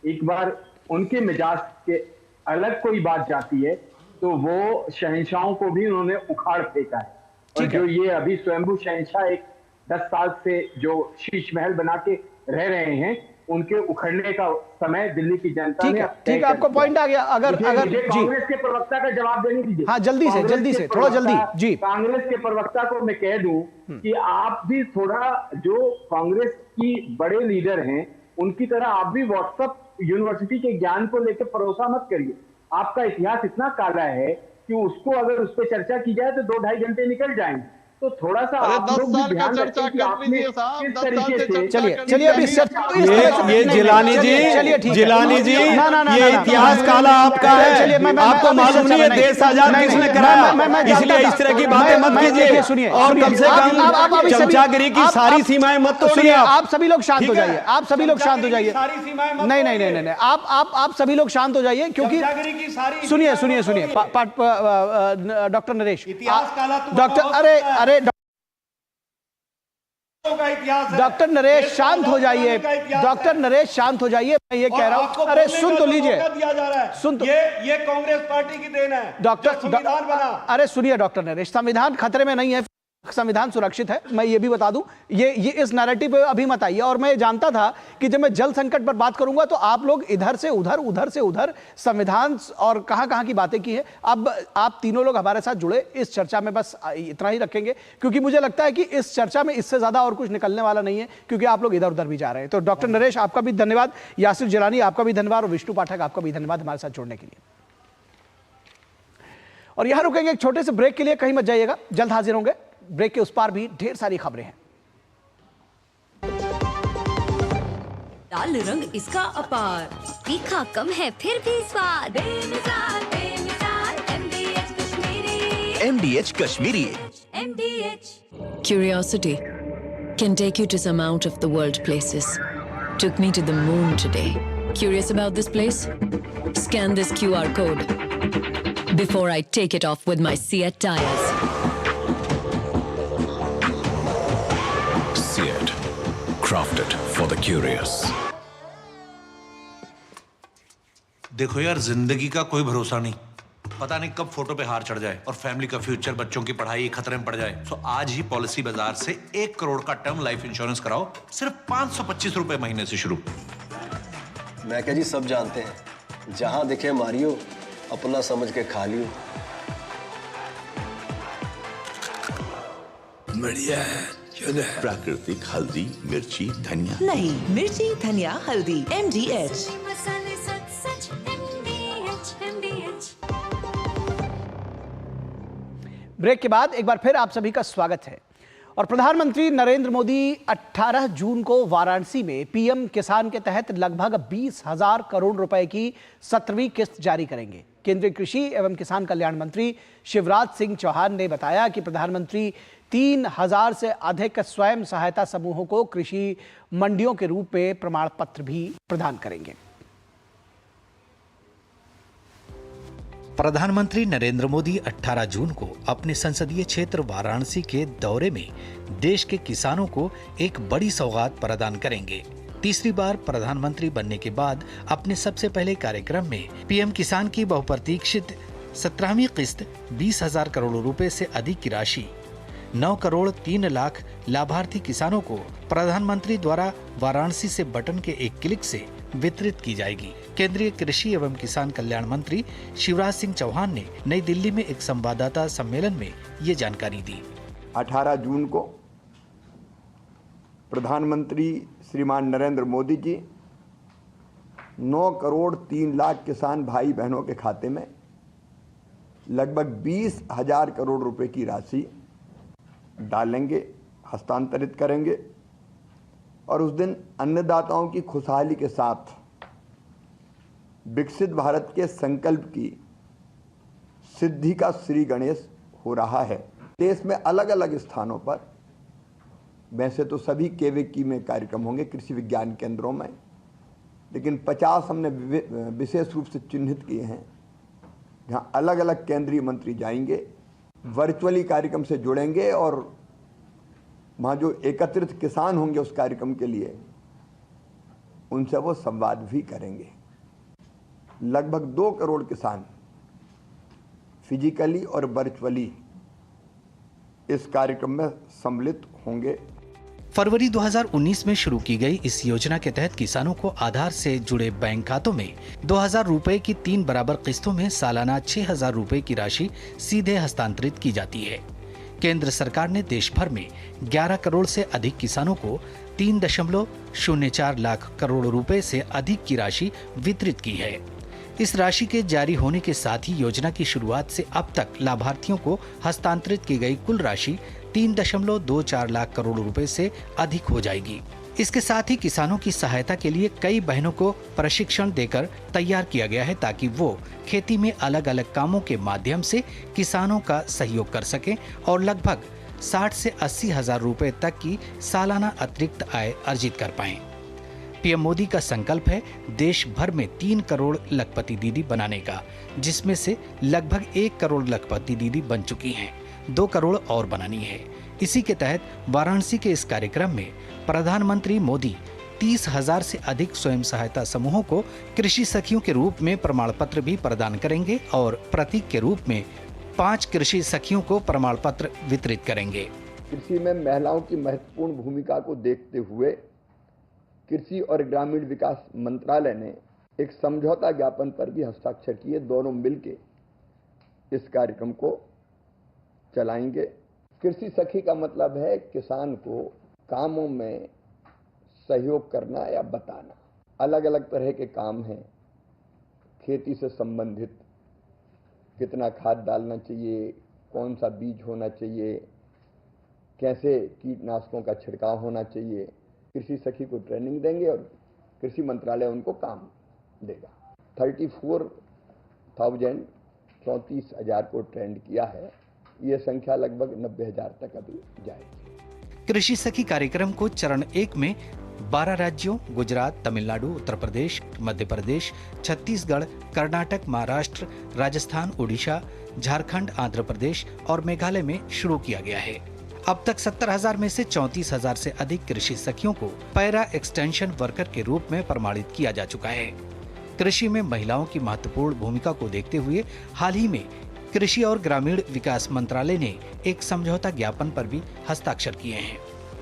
[SPEAKER 3] एक बार उनके मिजाज के अलग कोई बात जाती है तो वो शहंशाहों को भी उन्होंने उखाड़ फेंका है। और जो ये अभी स्वयंभू शहंशाह एक 10 साल से जो शीश महल बना के रह रहे हैं, उनके उखड़ने का समय दिल्ली की जनता ने।
[SPEAKER 2] ठीक है, आपको पॉइंट आ गया। अगर
[SPEAKER 3] कांग्रेस के प्रवक्ता का जवाब देने दीजिए।
[SPEAKER 2] हाँ, जल्दी से थोड़ा जल्दी। जी,
[SPEAKER 3] कांग्रेस के प्रवक्ता को मैं कह दूं कि आप भी थोड़ा, जो कांग्रेस की बड़े लीडर हैं उनकी तरह आप भी व्हाट्सएप यूनिवर्सिटी के ज्ञान को लेकर भरोसा मत करिए। आपका इतिहास इतना काला है कि उसको अगर उस पर चर्चा की जाए तो 2-2.5 घंटे निकल जाएंगे। तो थोड़ा सा आप लोग भी ध्यान रखें कि आपने किस तरीके से।
[SPEAKER 2] चलिए अभी
[SPEAKER 25] ये जिलानी जी, ये इतिहास काला आपका है, आपको मालूम नहीं है देश आजाद किसने कराया, इसलिए इस तरह की बातें मत कीजिए।
[SPEAKER 2] सुनिए,
[SPEAKER 25] और कम से कम चमचागिरी की सारी सीमाएं मत तोड़िए।
[SPEAKER 2] आप सभी लोग शांत हो जाइए, आप सभी लोग शांत हो जाइए। नहीं, आप सभी लोग शांत हो जाइए, क्योंकि सुनिए doctor Naresh, doctor doctor Naresh शांत हो जाइए, डॉक्टर नरेश शांत हो जाइए। मैं ये कह रहा हूं, अरे सुन तो लीजिए, सुन तो,
[SPEAKER 25] ये कांग्रेस पार्टी की देन है
[SPEAKER 2] डॉक्टर,
[SPEAKER 25] संविधान बना।
[SPEAKER 2] अरे सुनिए डॉक्टर नरेश, संविधान खतरे में नहीं है, संविधान सुरक्षित है, मैं ये भी बता दूं। ये इस नैरेटिव पे अभी मत आइए। और मैं जानता था कि जब मैं जल संकट पर बात करूंगा तो आप लोग इधर से उधर संविधान और कहां की बातें की है। अब आप तीनों लोग हमारे साथ जुड़े इस चर्चा में, बस इतना ही रखेंगे, क्योंकि मुझे लगता है कि इस चर्चा में इससे ज्यादा और कुछ निकलने वाला नहीं है, क्योंकि आप लोग इधर उधर भी जा रहे हैं। तो डॉक्टर नरेश आपका भी धन्यवाद, यासिर जिलानी आपका भी धन्यवाद, और विष्णु पाठक आपका भी धन्यवाद हमारे साथ जुड़ने के लिए। और यहां रुकेंगे एक छोटे से ब्रेक के लिए, कहीं मत जाइएगा, जल्द हाजिर होंगे। ब्रेक के उस पार भी ढेर सारी खबरें हैं।
[SPEAKER 6] लाल रंग इसका अपार, तीखा कम है फिर भी स्वाद, बेमिसाल MDH Kashmiri.
[SPEAKER 14] MDH Kashmiri.
[SPEAKER 6] MDH
[SPEAKER 24] Curiosity can take you to some out of the world places. Took me to the moon today. Curious about this place? Scan this QR code before I take it off with my Seat tires.
[SPEAKER 1] Seat, crafted for the curious.
[SPEAKER 7] देखो यार, जिंदगी का कोई भरोसा नहीं, पता नहीं कब फोटो पे हार चढ़ जाए और फैमिली का फ्यूचर, बच्चों की पढ़ाई खतरे में पड़ जाए। तो आज ही पॉलिसी बाजार से 1 करोड़ का टर्म लाइफ इंश्योरेंस कराओ, सिर्फ 525 रुपए महीने से शुरू।
[SPEAKER 8] मैं क्या जी, सब जानते हैं, जहां दिखे मारियो, अपना समझ के खा लियो।
[SPEAKER 9] बढ़िया है,
[SPEAKER 14] प्राकृतिक हल्दी, मिर्ची, धनिया।
[SPEAKER 4] नहीं, मिर्ची, धनिया, हल्दी, MDH।
[SPEAKER 6] मसाले सच MDH।
[SPEAKER 2] ब्रेक के बाद एक बार फिर आप सभी का स्वागत है। और प्रधानमंत्री नरेंद्र मोदी 18 जून को वाराणसी में पीएम किसान के तहत लगभग 20,000 करोड़ रुपए की 17वीं किस्त जारी करेंगे। केंद्रीय कृषि एवं किसान कल्याण मंत्री शिवराज सिंह चौहान ने बताया कि प्रधानमंत्री 3,000 से अधिक स्वयं सहायता समूहों को कृषि मंडियों के रूप में प्रमाण पत्र भी प्रदान करेंगे।
[SPEAKER 9] प्रधानमंत्री नरेंद्र मोदी 18 जून को अपने संसदीय क्षेत्र वाराणसी के दौरे में देश के किसानों को एक बड़ी सौगात प्रदान करेंगे। तीसरी बार प्रधानमंत्री बनने के बाद अपने सबसे पहले कार्यक्रम में पीएम किसान की बहुप्रतीक्षित 17वीं किस्त 20,000 करोड़ रुपए से अधिक की राशि 9 करोड़ 3 लाख लाभार्थी किसानों को प्रधानमंत्री द्वारा वाराणसी से बटन के एक क्लिक से वितरित की जाएगी। केंद्रीय कृषि एवं किसान कल्याण मंत्री शिवराज सिंह चौहान ने नई दिल्ली में एक संवाददाता सम्मेलन में ये जानकारी दी।
[SPEAKER 10] 18 जून को प्रधानमंत्री श्रीमान नरेंद्र मोदी जी 9 करोड़ 3 लाख किसान भाई बहनों के खाते में लगभग 20,000 करोड़ रुपए की राशि डालेंगे, हस्तांतरित करेंगे और उस दिन अन्नदाताओं की खुशहाली के साथ विकसित भारत के संकल्प की सिद्धि का श्री गणेश हो रहा है। देश में अलग अलग स्थानों पर, वैसे तो सभी केवीकी में कार्यक्रम होंगे, कृषि विज्ञान केंद्रों में, लेकिन 50 हमने विशेष रूप से चिन्हित किए हैं जहां अलग अलग केंद्रीय मंत्री जाएंगे, वर्चुअली कार्यक्रम से जुड़ेंगे और वहाँ जो एकत्रित किसान होंगे उस कार्यक्रम के लिए उनसे वो संवाद भी करेंगे। लगभग 2 करोड़ किसान फिजिकली और वर्चुअली इस कार्यक्रम में सम्मिलित होंगे।
[SPEAKER 9] फरवरी 2019 में शुरू की गई इस योजना के तहत किसानों को आधार से जुड़े बैंक खातों में 2,000 रुपए की 3 बराबर किस्तों में सालाना 6,000 रुपए की राशि सीधे हस्तांतरित की जाती है। केंद्र सरकार ने देश भर में 11 करोड़ से अधिक किसानों को 3.04 लाख करोड़ रुपए से अधिक की राशि वितरित की है। इस राशि के जारी होने के साथ ही योजना की शुरुआत से अब तक लाभार्थियों को हस्तांतरित की गई कुल राशि 3.24 लाख करोड़ रुपए से अधिक हो जाएगी। इसके साथ ही किसानों की सहायता के लिए कई बहनों को प्रशिक्षण देकर तैयार किया गया है ताकि वो खेती में अलग अलग कामों के माध्यम से किसानों का सहयोग कर सकें और लगभग 60 से 80 हजार रुपए तक की सालाना अतिरिक्त आय अर्जित कर पाएं। पीएम मोदी का संकल्प है देश भर में 3 करोड़ लखपति दीदी बनाने का, जिसमें से लगभग 1 करोड़ लखपति दीदी बन चुकी हैं, 2 करोड़ और बनानी है। इसी के तहत वाराणसी के इस कार्यक्रम में प्रधानमंत्री मोदी 30,000 से अधिक स्वयं सहायता समूहों को कृषि सखियों के रूप में प्रमाण पत्र भी प्रदान करेंगे और प्रतीक के रूप में 5 कृषि सखियों को प्रमाण पत्र वितरित करेंगे।
[SPEAKER 10] कृषि में महिलाओं की महत्वपूर्ण भूमिका को देखते हुए कृषि और ग्रामीण विकास मंत्रालय ने एक समझौता ज्ञापन पर भी हस्ताक्षर किए। दोनों मिलके इस कार्यक्रम को चलाएंगे। कृषि सखी का मतलब है किसान को कामों में सहयोग करना या बताना। अलग अलग तरह के काम हैं, खेती से संबंधित, कितना खाद डालना चाहिए, कौन सा बीज होना चाहिए, कैसे कीटनाशकों का छिड़काव होना चाहिए। कृषि सखी को ट्रेनिंग देंगे और कृषि मंत्रालय उनको काम देगा। 34,000 को ट्रेंड किया है। ये संख्या लगभग 90,000 तक अभी जाएगी।
[SPEAKER 9] कृषि सखी कार्यक्रम को चरण 1 में 12 राज्यों गुजरात, तमिलनाडु, उत्तर प्रदेश, मध्य प्रदेश, छत्तीसगढ़, कर्नाटक, महाराष्ट्र, राजस्थान, उड़ीसा, झारखंड, आंध्र प्रदेश और मेघालय में शुरू किया गया है। अब तक 70,000 में से 34,000 से अधिक कृषि सखियों को पैरा एक्सटेंशन वर्कर के रूप में प्रमाणित किया जा चुका है। कृषि में महिलाओं की महत्वपूर्ण भूमिका को देखते हुए हाल ही में कृषि और ग्रामीण विकास मंत्रालय ने एक समझौता ज्ञापन पर भी हस्ताक्षर किए हैं।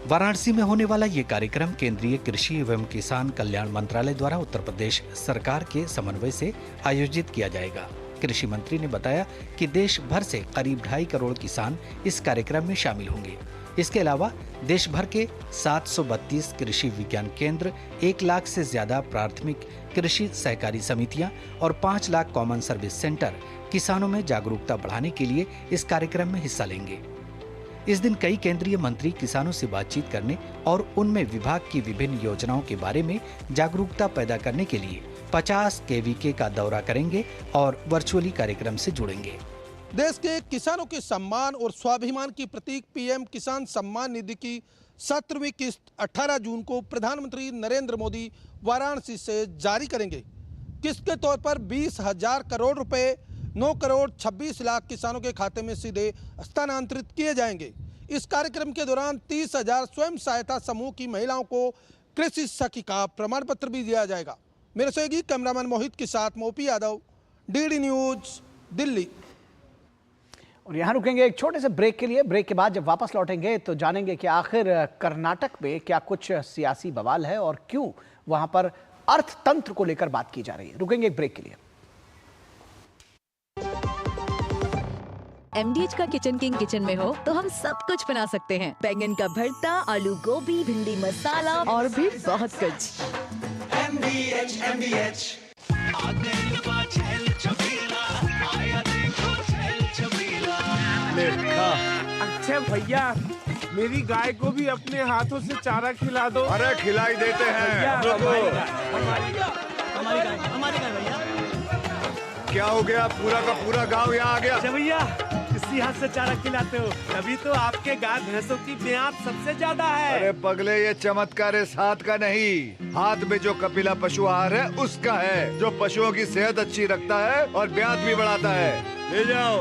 [SPEAKER 9] वाराणसी में होने वाला ये कार्यक्रम केंद्रीय कृषि एवं किसान कल्याण मंत्रालय द्वारा उत्तर प्रदेश सरकार के समन्वय से आयोजित किया जाएगा। कृषि मंत्री ने बताया कि देश भर से करीब 2.5 करोड़ किसान इस कार्यक्रम में शामिल होंगे। इसके अलावा देश भर के 732 कृषि विज्ञान केंद्र, 1 लाख से ज्यादा प्राथमिक कृषि सहकारी समितियां और 5 लाख कॉमन सर्विस सेंटर किसानों में जागरूकता बढ़ाने के लिए इस कार्यक्रम में हिस्सा लेंगे। इस दिन कई केंद्रीय मंत्री किसानों से बातचीत करने और उनमें विभाग की विभिन्न योजनाओं के बारे में जागरूकता पैदा करने के लिए 50 KVK का दौरा करेंगे और वर्चुअली कार्यक्रम से जुड़ेंगे।
[SPEAKER 11] देश के किसानों के सम्मान और स्वाभिमान की प्रतीक पीएम किसान सम्मान निधि की 17वीं किस्त 18 जून को प्रधानमंत्री नरेंद्र मोदी वाराणसी से जारी करेंगे। किस्त के तौर पर 20,000 करोड़ रुपए 9 करोड़ 26 लाख किसानों के खाते में सीधे हस्तांतरित किए जाएंगे। इस कार्यक्रम के दौरान 30,000 स्वयं सहायता समूह की महिलाओं को कृषि सखी का प्रमाण पत्र भी दिया जाएगा। मेरे सहयोगी कैमरामैन मोहित के साथ मोपी यादव, DD न्यूज, दिल्ली।
[SPEAKER 2] और यहाँ रुकेंगे एक छोटे से ब्रेक के लिए। ब्रेक के बाद जब वापस लौटेंगे तो जानेंगे कि आखिर कर्नाटक में क्या कुछ सियासी बवाल है और क्यों वहां पर अर्थतंत्र को लेकर बात की जा रही है। रुकेंगे एक ब्रेक के लिए।
[SPEAKER 23] MDH का किचन किंग किचन में हो तो हम सब कुछ बना सकते हैं। बैंगन का भरता, आलू गोभी, भिंडी मसाला और भी बहुत कुछ। MDH।
[SPEAKER 12] अच्छा भैया, मेरी गाय को भी अपने हाथों से चारा खिला दो।
[SPEAKER 13] अरे खिलाई देते हैं।
[SPEAKER 12] हमारी गाय भैया।
[SPEAKER 13] क्या हो गया? पूरा का पूरा गांव यहाँ आ गया।
[SPEAKER 12] अच्छा भैया, किसी हाथ से चारा खिलाते हो? तभी तो आपके गाय भैंसों की ब्याज सबसे ज्यादा है।
[SPEAKER 13] अरे पगले, ये चमत्कार इस हाथ का नहीं, हाथ में जो कपिला पशु आहार है उसका है, जो पशुओं की सेहत अच्छी रखता है और ब्याज भी बढ़ाता है। ले जाओ।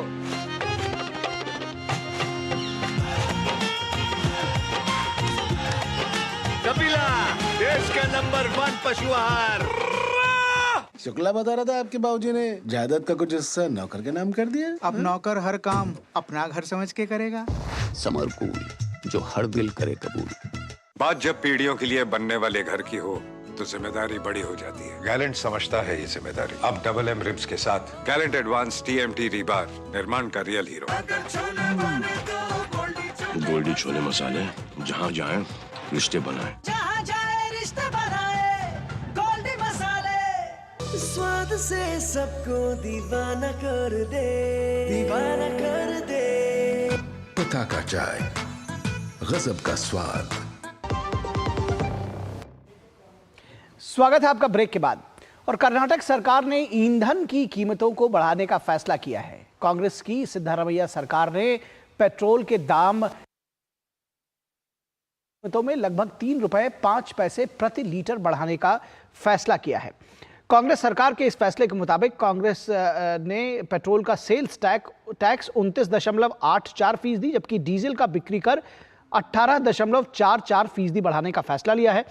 [SPEAKER 13] कपिला, देश का नंबर 1 पशु आहार।
[SPEAKER 16] शुक्ला बता रहा था आपके बाबूजी ने जायदाद का कुछ हिस्सा नौकर के नाम कर दिया।
[SPEAKER 17] अब नौकर हर काम अपना घर समझ के करेगा।
[SPEAKER 16] समरकूल, जो हर दिल करे कबूल।
[SPEAKER 13] बात जब पीढ़ियों के लिए बनने वाले घर की हो तो जिम्मेदारी बड़ी हो जाती है। गैलेंट समझता है ये जिम्मेदारी। अब डबल M रिब्स के साथ गैलेंट एडवांस TMT रीबार, निर्माण का रियल हीरो।
[SPEAKER 16] गोल्डी छोले मसाले, जहाँ जाए रिश्ते बनाए।
[SPEAKER 21] जहाँ जाए रिश्ते बनाए, गोल्डी मसाले। स्वाद से सबको दीवाना कर दे, दीवाना कर दे।
[SPEAKER 16] पता का चाय, गजब का स्वाद।
[SPEAKER 2] स्वागत है आपका ब्रेक के बाद। और कर्नाटक सरकार ने ईंधन की कीमतों को बढ़ाने का फैसला किया है। कांग्रेस की सिद्धारमैया सरकार ने पेट्रोल के दाम में लगभग 3 रुपए 5 पैसे प्रति लीटर बढ़ाने का फैसला किया है। कांग्रेस सरकार के इस फैसले के मुताबिक कांग्रेस ने पेट्रोल का सेल्स टैक्स 29.84%, जबकि डीजल का बिक्री कर 18.44% बढ़ाने का फैसला लिया है।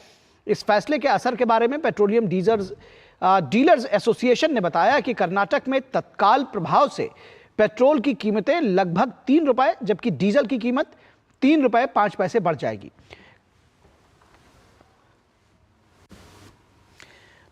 [SPEAKER 2] इस फैसले के असर के बारे में पेट्रोलियम डीलर्स एसोसिएशन ने बताया कि कर्नाटक में तत्काल प्रभाव से पेट्रोल की कीमतें लगभग 3 रुपए, जबकि डीजल की कीमत 3 रुपए 5 पैसे बढ़ जाएगी।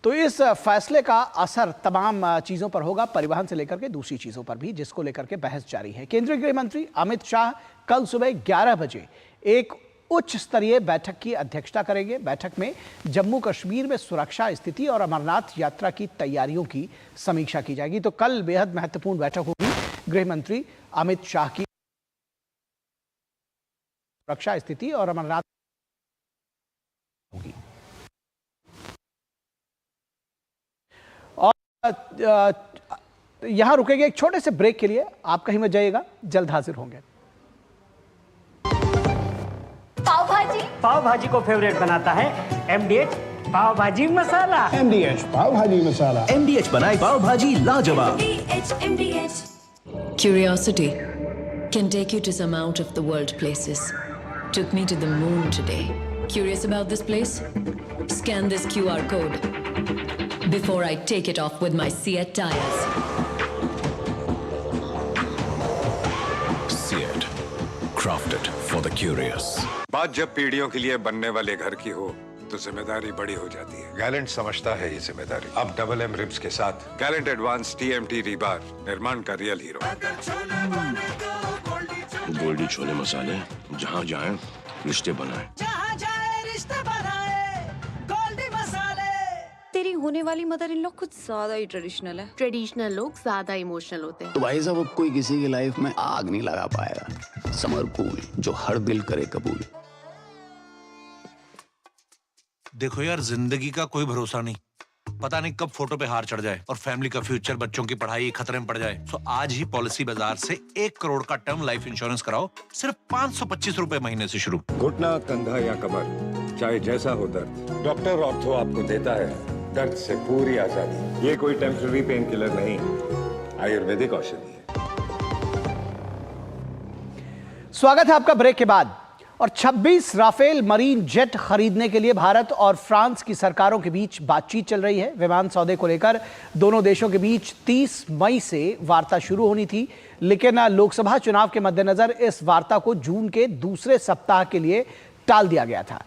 [SPEAKER 2] तो इस फैसले का असर तमाम चीजों पर होगा, परिवहन से लेकर के दूसरी चीजों पर भी, जिसको लेकर के बहस जारी है। केंद्रीय गृह मंत्री अमित शाह कल सुबह 11 बजे एक उच्च स्तरीय बैठक की अध्यक्षता करेंगे। बैठक में जम्मू कश्मीर में सुरक्षा स्थिति और अमरनाथ यात्रा की तैयारियों की समीक्षा की जाएगी। तो कल बेहद महत्वपूर्ण बैठक होगी गृह मंत्री अमित शाह की। सुरक्षा स्थिति और अमरनाथ होगी। और यहां रुकेंगे एक छोटे से ब्रेक के लिए। आप कहीं मत जाइएगा, जल्द हाजिर होंगे।
[SPEAKER 26] पाव भाजी को फेवरेट बनाता है MDH पाव भाजी मसाला।
[SPEAKER 15] MDH पाव भाजी मसाला।
[SPEAKER 14] MDH बनाए पाव भाजी लाजवाब।
[SPEAKER 6] MDH।
[SPEAKER 24] Curiosity can take you to some out of the world places. Took me to the moon today. Curious about this place? Scan this QR code before I take it off with my Seat tires.
[SPEAKER 1] Seat, crafted for the curious.
[SPEAKER 13] बात जब पीढ़ियों के लिए बनने वाले घर की हो तो जिम्मेदारी बड़ी हो जाती है। गैलेंट समझता है ये जिम्मेदारी। अब डबल M रिब्स के साथ गैलेंट एडवांस TMT रीबार, निर्माण का रियल हीरो।
[SPEAKER 16] गोल्डी छोले मसाले,
[SPEAKER 3] जहाँ जाए रिश्ते बनाए।
[SPEAKER 21] जहाँ जाए रिश्ते बनाए, गोल्डी मसाले।
[SPEAKER 5] तेरी होने वाली मदर इन लॉ कुछ ज्यादा ही ट्रेडिशनल है।
[SPEAKER 18] ट्रेडिशनल लोग ज्यादा इमोशनल होते हैं।
[SPEAKER 19] तो भाई साहब अब कोई किसी की लाइफ में आग नहीं लगा पाएगा। समर कूल, जो हर दिल करे कबूल।
[SPEAKER 7] देखो यार, जिंदगी का कोई भरोसा नहीं, पता नहीं कब फोटो पे हार चढ़ जाए और फैमिली का फ्यूचर, बच्चों की पढ़ाई खतरे में पड़ जाए। सो आज ही पॉलिसी बाजार से 1 करोड़ का टर्म लाइफ इंश्योरेंस कराओ, सिर्फ 525 रुपए महीने से शुरू।
[SPEAKER 13] घुटना, कंधा या कमर, चाहे जैसा हो दर्द, डॉक्टर ऑर्थो आपको देता है दर्द से पूरी आजादी। ये कोई टेम्पररी पेन किलर नहीं, आयुर्वेदिक औषधि है।
[SPEAKER 2] स्वागत है आपका ब्रेक के बाद। और 26 राफेल मरीन जेट खरीदने के लिए भारत और फ्रांस की सरकारों के बीच बातचीत चल रही है। विमान सौदे को लेकर दोनों देशों के बीच 30 मई से वार्ता शुरू होनी थी, लेकिन लोकसभा चुनाव के मद्देनजर इस वार्ता को जून के दूसरे सप्ताह के लिए टाल दिया गया था।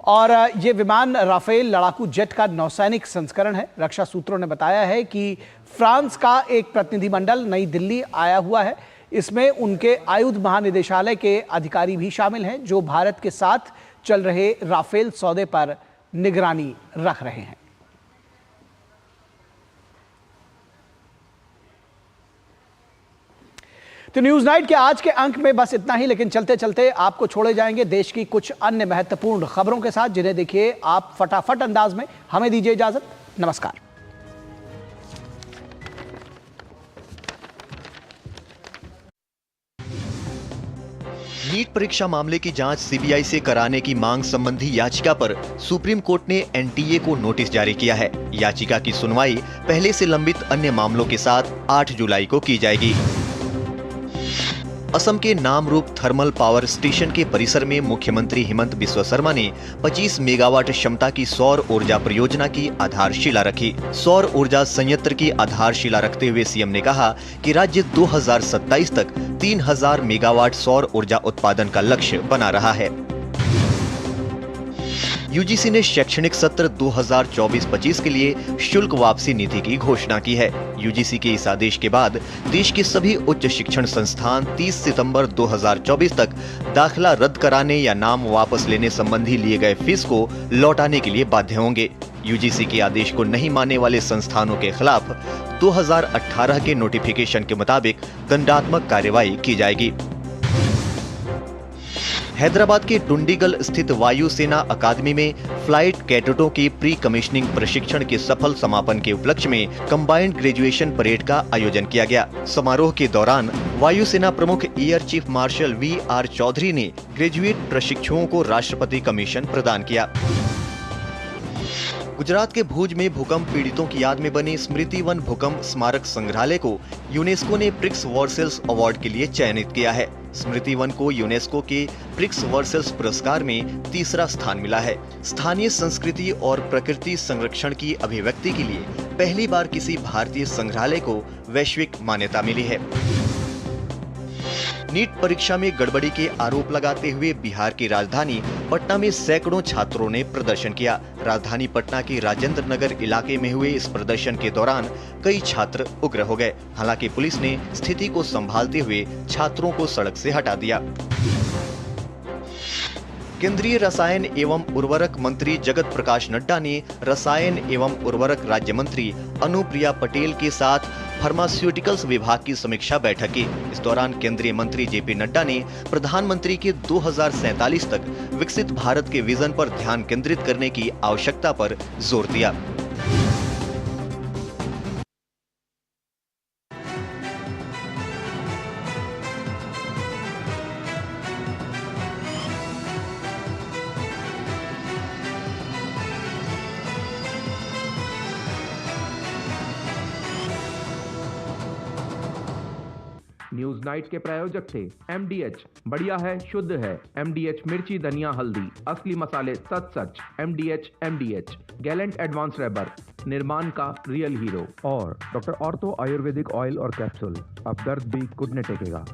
[SPEAKER 2] और ये विमान राफेल लड़ाकू जेट का नौसैनिक संस्करण है। रक्षा सूत्रों ने बताया है कि फ्रांस का एक प्रतिनिधिमंडल नई दिल्ली आया हुआ है। इसमें उनके आयुध महानिदेशालय के अधिकारी भी शामिल हैं, जो भारत के साथ चल रहे राफेल सौदे पर निगरानी रख रहे हैं। तो न्यूज नाइट के आज के अंक में बस इतना ही, लेकिन चलते चलते आपको छोड़े जाएंगे देश की कुछ अन्य महत्वपूर्ण खबरों के साथ, जिन्हें देखिए आप फटाफट अंदाज में। हमें दीजिए इजाजत, नमस्कार।
[SPEAKER 20] नीट परीक्षा मामले की जांच सीबीआई से कराने की मांग संबंधी याचिका पर सुप्रीम कोर्ट ने एनटीए को नोटिस जारी किया है। याचिका की सुनवाई पहले से लंबित अन्य मामलों के साथ 8 जुलाई को की जाएगी। असम के नामरूप थर्मल पावर स्टेशन के परिसर में मुख्यमंत्री हिमंत बिस्वा शर्मा ने 25 मेगावाट क्षमता की सौर ऊर्जा परियोजना की आधारशिला रखी। सौर ऊर्जा संयंत्र की आधारशिला रखते हुए सीएम ने कहा कि राज्य 2027 तक 3000 मेगावाट सौर ऊर्जा उत्पादन का लक्ष्य बना रहा है। यूजीसी ने शैक्षणिक सत्र 2024-25 के लिए शुल्क वापसी नीति की घोषणा की है। यूजीसी के इस आदेश के बाद देश के सभी उच्च शिक्षण संस्थान 30 सितंबर 2024 तक दाखिला रद्द कराने या नाम वापस लेने संबंधी लिए गए फीस को लौटाने के लिए बाध्य होंगे। यूजीसी के आदेश को नहीं मानने वाले संस्थानों के खिलाफ 2018 के नोटिफिकेशन के मुताबिक दंडात्मक कार्रवाई की जाएगी। हैदराबाद के डुंडीगल स्थित वायुसेना अकादमी में फ्लाइट कैडेटों के प्री कमिश्निंग प्रशिक्षण के सफल समापन के उपलक्ष्य में कंबाइंड ग्रेजुएशन परेड का आयोजन किया गया। समारोह के दौरान वायुसेना प्रमुख air chief marshal VR. Chaudhary ने ग्रेजुएट प्रशिक्षुओं को राष्ट्रपति कमीशन प्रदान किया। गुजरात के भुज में भूकंप पीड़ितों की याद में बने स्मृति वन भूकंप स्मारक संग्रहालय को यूनेस्को ने प्रिक्स वर्सेल्स अवार्ड के लिए चयनित किया है। स्मृति वन को यूनेस्को के प्रिक्स वर्सेल्स पुरस्कार में तीसरा स्थान मिला है। स्थानीय संस्कृति और प्रकृति संरक्षण की अभिव्यक्ति के लिए पहली बार किसी भारतीय संग्रहालय को वैश्विक मान्यता मिली है। नीट परीक्षा में गड़बड़ी के आरोप लगाते हुए बिहार की राजधानी पटना में सैकड़ों छात्रों ने प्रदर्शन किया। राजधानी पटना के राजेंद्र नगर इलाके में हुए इस प्रदर्शन के दौरान कई छात्र उग्र हो गए। हालांकि पुलिस ने स्थिति को संभालते हुए छात्रों को सड़क से हटा दिया। केंद्रीय रसायन एवं उर्वरक मंत्री जगत प्रकाश नड्डा ने रसायन एवं उर्वरक राज्य मंत्री अनुप्रिया पटेल के साथ फार्मास्यूटिकल्स विभाग की समीक्षा बैठक की। इस दौरान केंद्रीय मंत्री जेपी नड्डा ने प्रधानमंत्री के 2047 तक विकसित भारत के विजन पर ध्यान केंद्रित करने की आवश्यकता पर जोर दिया।
[SPEAKER 22] न्यूज नाइट के प्रायोजक थे MDH, बढ़िया है, शुद्ध है। MDH मिर्ची, धनिया, हल्दी, असली मसाले, सच। MDH गैलेंट एडवांस रबर, निर्माण का रियल हीरो। और डॉक्टर ऑर्थो आयुर्वेदिक ऑयल और कैप्सूल, अब दर्द भी घुटने टेकेगा।